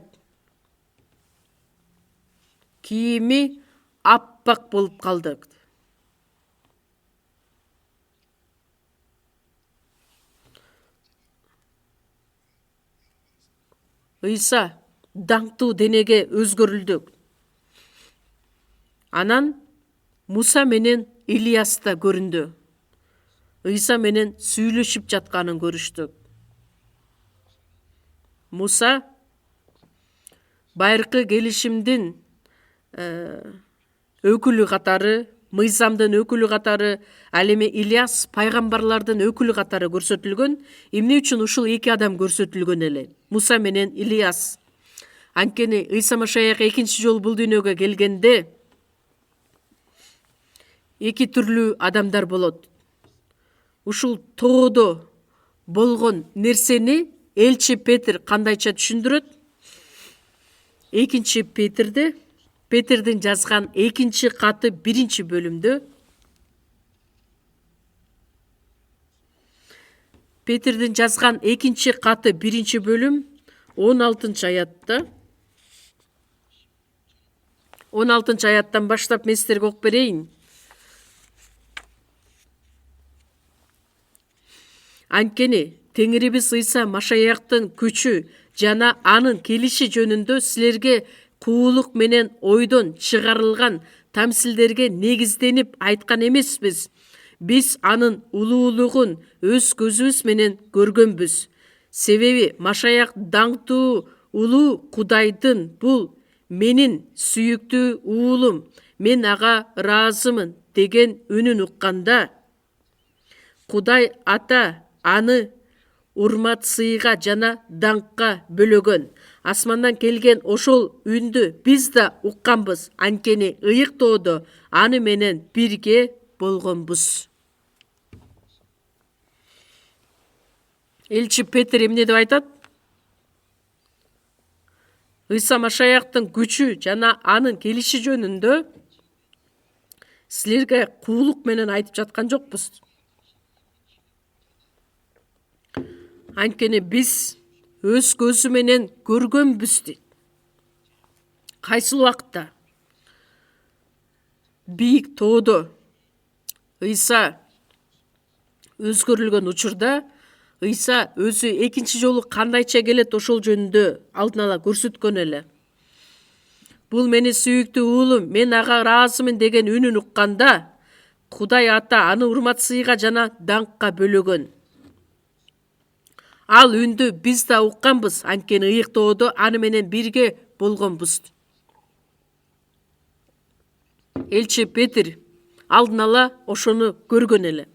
Кийими аппак болуп калды. Ыйса даңктуу денеге өзгөрүлдү. Анан Муса менен Илияс да көрүндү. Ыйса менен сүйлөшүп жатканын көрүштү. Муса байыркы келишимдин өкүлү катары, мыйзамдын өкүлү катары, ал эми Илияс пайгамбарлардын өкүлү катары көрсөтүлгөн. Эмне үчүн ушул эки адам көрсөтүлгөн эле? Муса менен Илияс. Анткени Ыйса Машаяк экинчи жолу бул дүйнөгө келгенде эки түрлүү адамдар болот. Ушул тоодо болгон нерсени элчи Петр кандайча түшүндүрөт? Экинчи Петрдин жазган экинчи каты 1 бөлүмдө Петрдин жазган экинчи каты 1 бөлүм 16 аятта 16 аяттан баштап мен силерге окуп берейин. Анткени Теңирибиз Ыйса Машаяктын күчү жана анын келиши жөнүндө силерге куулук менен ойдон чыгарылган тамсилдерге негизденип айткан эмеспиз. Биз анын улуулугун өз көзүбүз менен көргөнбүз. Себеби Машаяк даңктуу улуу Кудайдын бул менин сүйүктүү уулум, мен ага ыраазымын деген үнүн укканда, Кудай Ата аны урмат сыйга жана даңкка бөлөгөн. Асмандан келген ошол үндү биз да укканбыз. Анткени ыйыктоодо аны менен бирге болгонбуз. Элчи Петр эмне деп айтат? Ыйса Машаяктын күчү жана анын келиши жөнүндө силерге куулук менен айтып жаткан жокпуз. Анткени биз өз көзү менен көргөнбүз дейт. Кайсыл убакытта? Бийик тоодо Ыйса өзгөрүлгөн учурда Ыйса өзү экинчи жолу кандайча келет ошол жөнүндө алдын ала көрсөткөн эле. Бул менин сүйүктүү уулум, мен ага ыраазымын деген үнүн укканда, Кудай Ата аны урмат сыйга жана даңкка бөлөгөн. Ал үндү биз да укканбыз, анткени ыйыктоодо аны менен бирге болгонбуз. Элчи Петр алдын ала ошону көргөн эле.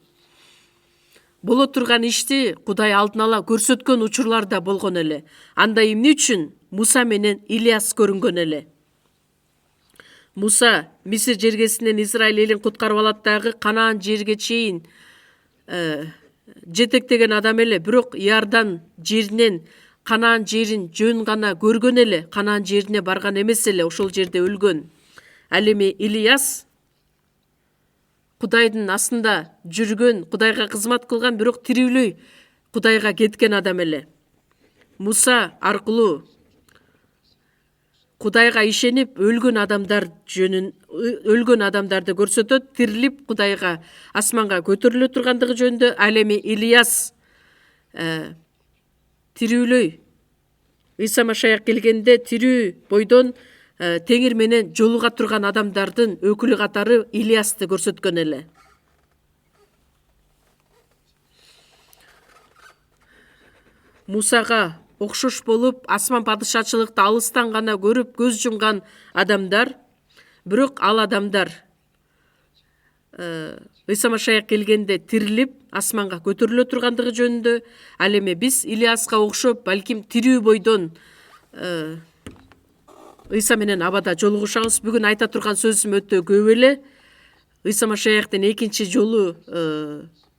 Боло турган ишти Кудай алдын ала көрсөткөн учурларда болгон эле. Анда эмне үчүн Муса менен Илияс көрүнгөн эле? Муса Мисир жергесинен Израиль элин куткарып алат дагы Канаан жерге чейин жетектеген адам эле, бирок Иордан жеринен Канаан жерин жөн гана көргөн эле, Канаан жерине барган эмес эле, ошол жерде өлгөн. Ал эми Илияс Кудайдын астында жүргөн, Кудайга кызмат кылган, бирок тирүүлөй Кудайга кеткен адам эле. Муса аркылуу Кудайга ишенип өлгөн адамдарды көрсөтөт, тирилип Кудайга асманга көтөрүлө тургандыгы жөнүндө. Ал эми Илияс тирүүлөй Ыйса Машаяк келгенде тирүү бойдон Теңир менен жолуга турган адамдардын өкүлү катары Илиясты көрсөткөн эле. Мусага окшош болуп, асман падышачылыкты алыстан гана көрүп көз жумган адамдар, бирок ал адамдар Ыйса Машаяк келгенде тирилип, асманга көтөрүлө тургандыгы жөнүндө. Ал эми биз Илияска окшоп, балким тирүү бойдон Ыйса менен абада жолугушабыз. Бүгүн айта турган сөзүм өтө көп эле. Ыйса Машаяктын экинчи жолу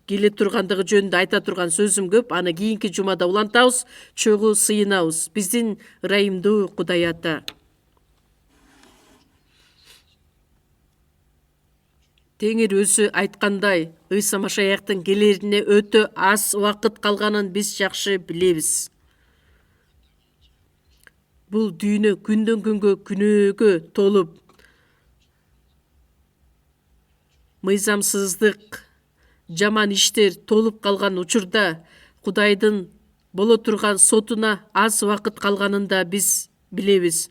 келе тургандыгы жөнүндө айта турган сөзүм көп. Аны кийинки жумада улантабыз, чогуу сыйынабыз. Биздин ырайымдуу Кудай Ата. Теңир өзү айткандай, Ыйса Машаяктын келерине өтө аз убакыт калганын биз жакшы билебиз. Бул дүйнө күндөн күнгө күнөөгө толуп, мыйзамсыздык, жаман иштер толуп калган учурда Кудайдын боло турган сотуна аз убакыт калганын да биз билебиз.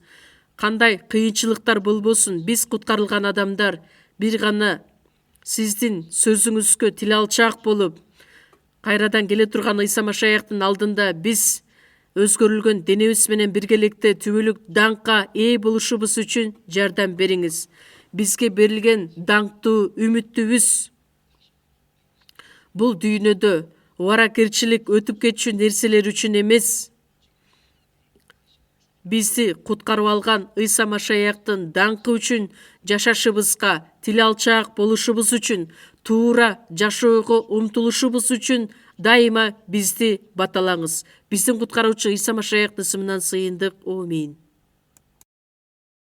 Кандай кыйынчылыктар болбосун, биз куткарылган адамдар бир гана сиздин сөзүңүзгө тил алчаак болуп, кайрадан келе турган Ыйса Машаяктын алдында биз өзгөрүлгөн денебиз менен биргеликте түбөлүк даңкка ээ болушубуз үчүн жардам бериңиз. Бизге берилген даңктуу үмүтүбүз бул дүйнөдө убаракерчилик өтүп кетчү нерселер үчүн эмес, бизди куткарып алган Ыйса Машаяктын даңкы үчүн жашашыбызга тил алчаак болушубуз үчүн, туура жашоого умтулушубуз үчүн дайыма бизди баталаңыз. Биздин куткаруучу Ыйса Машаяктын ысымынан сыйындык. Аминь.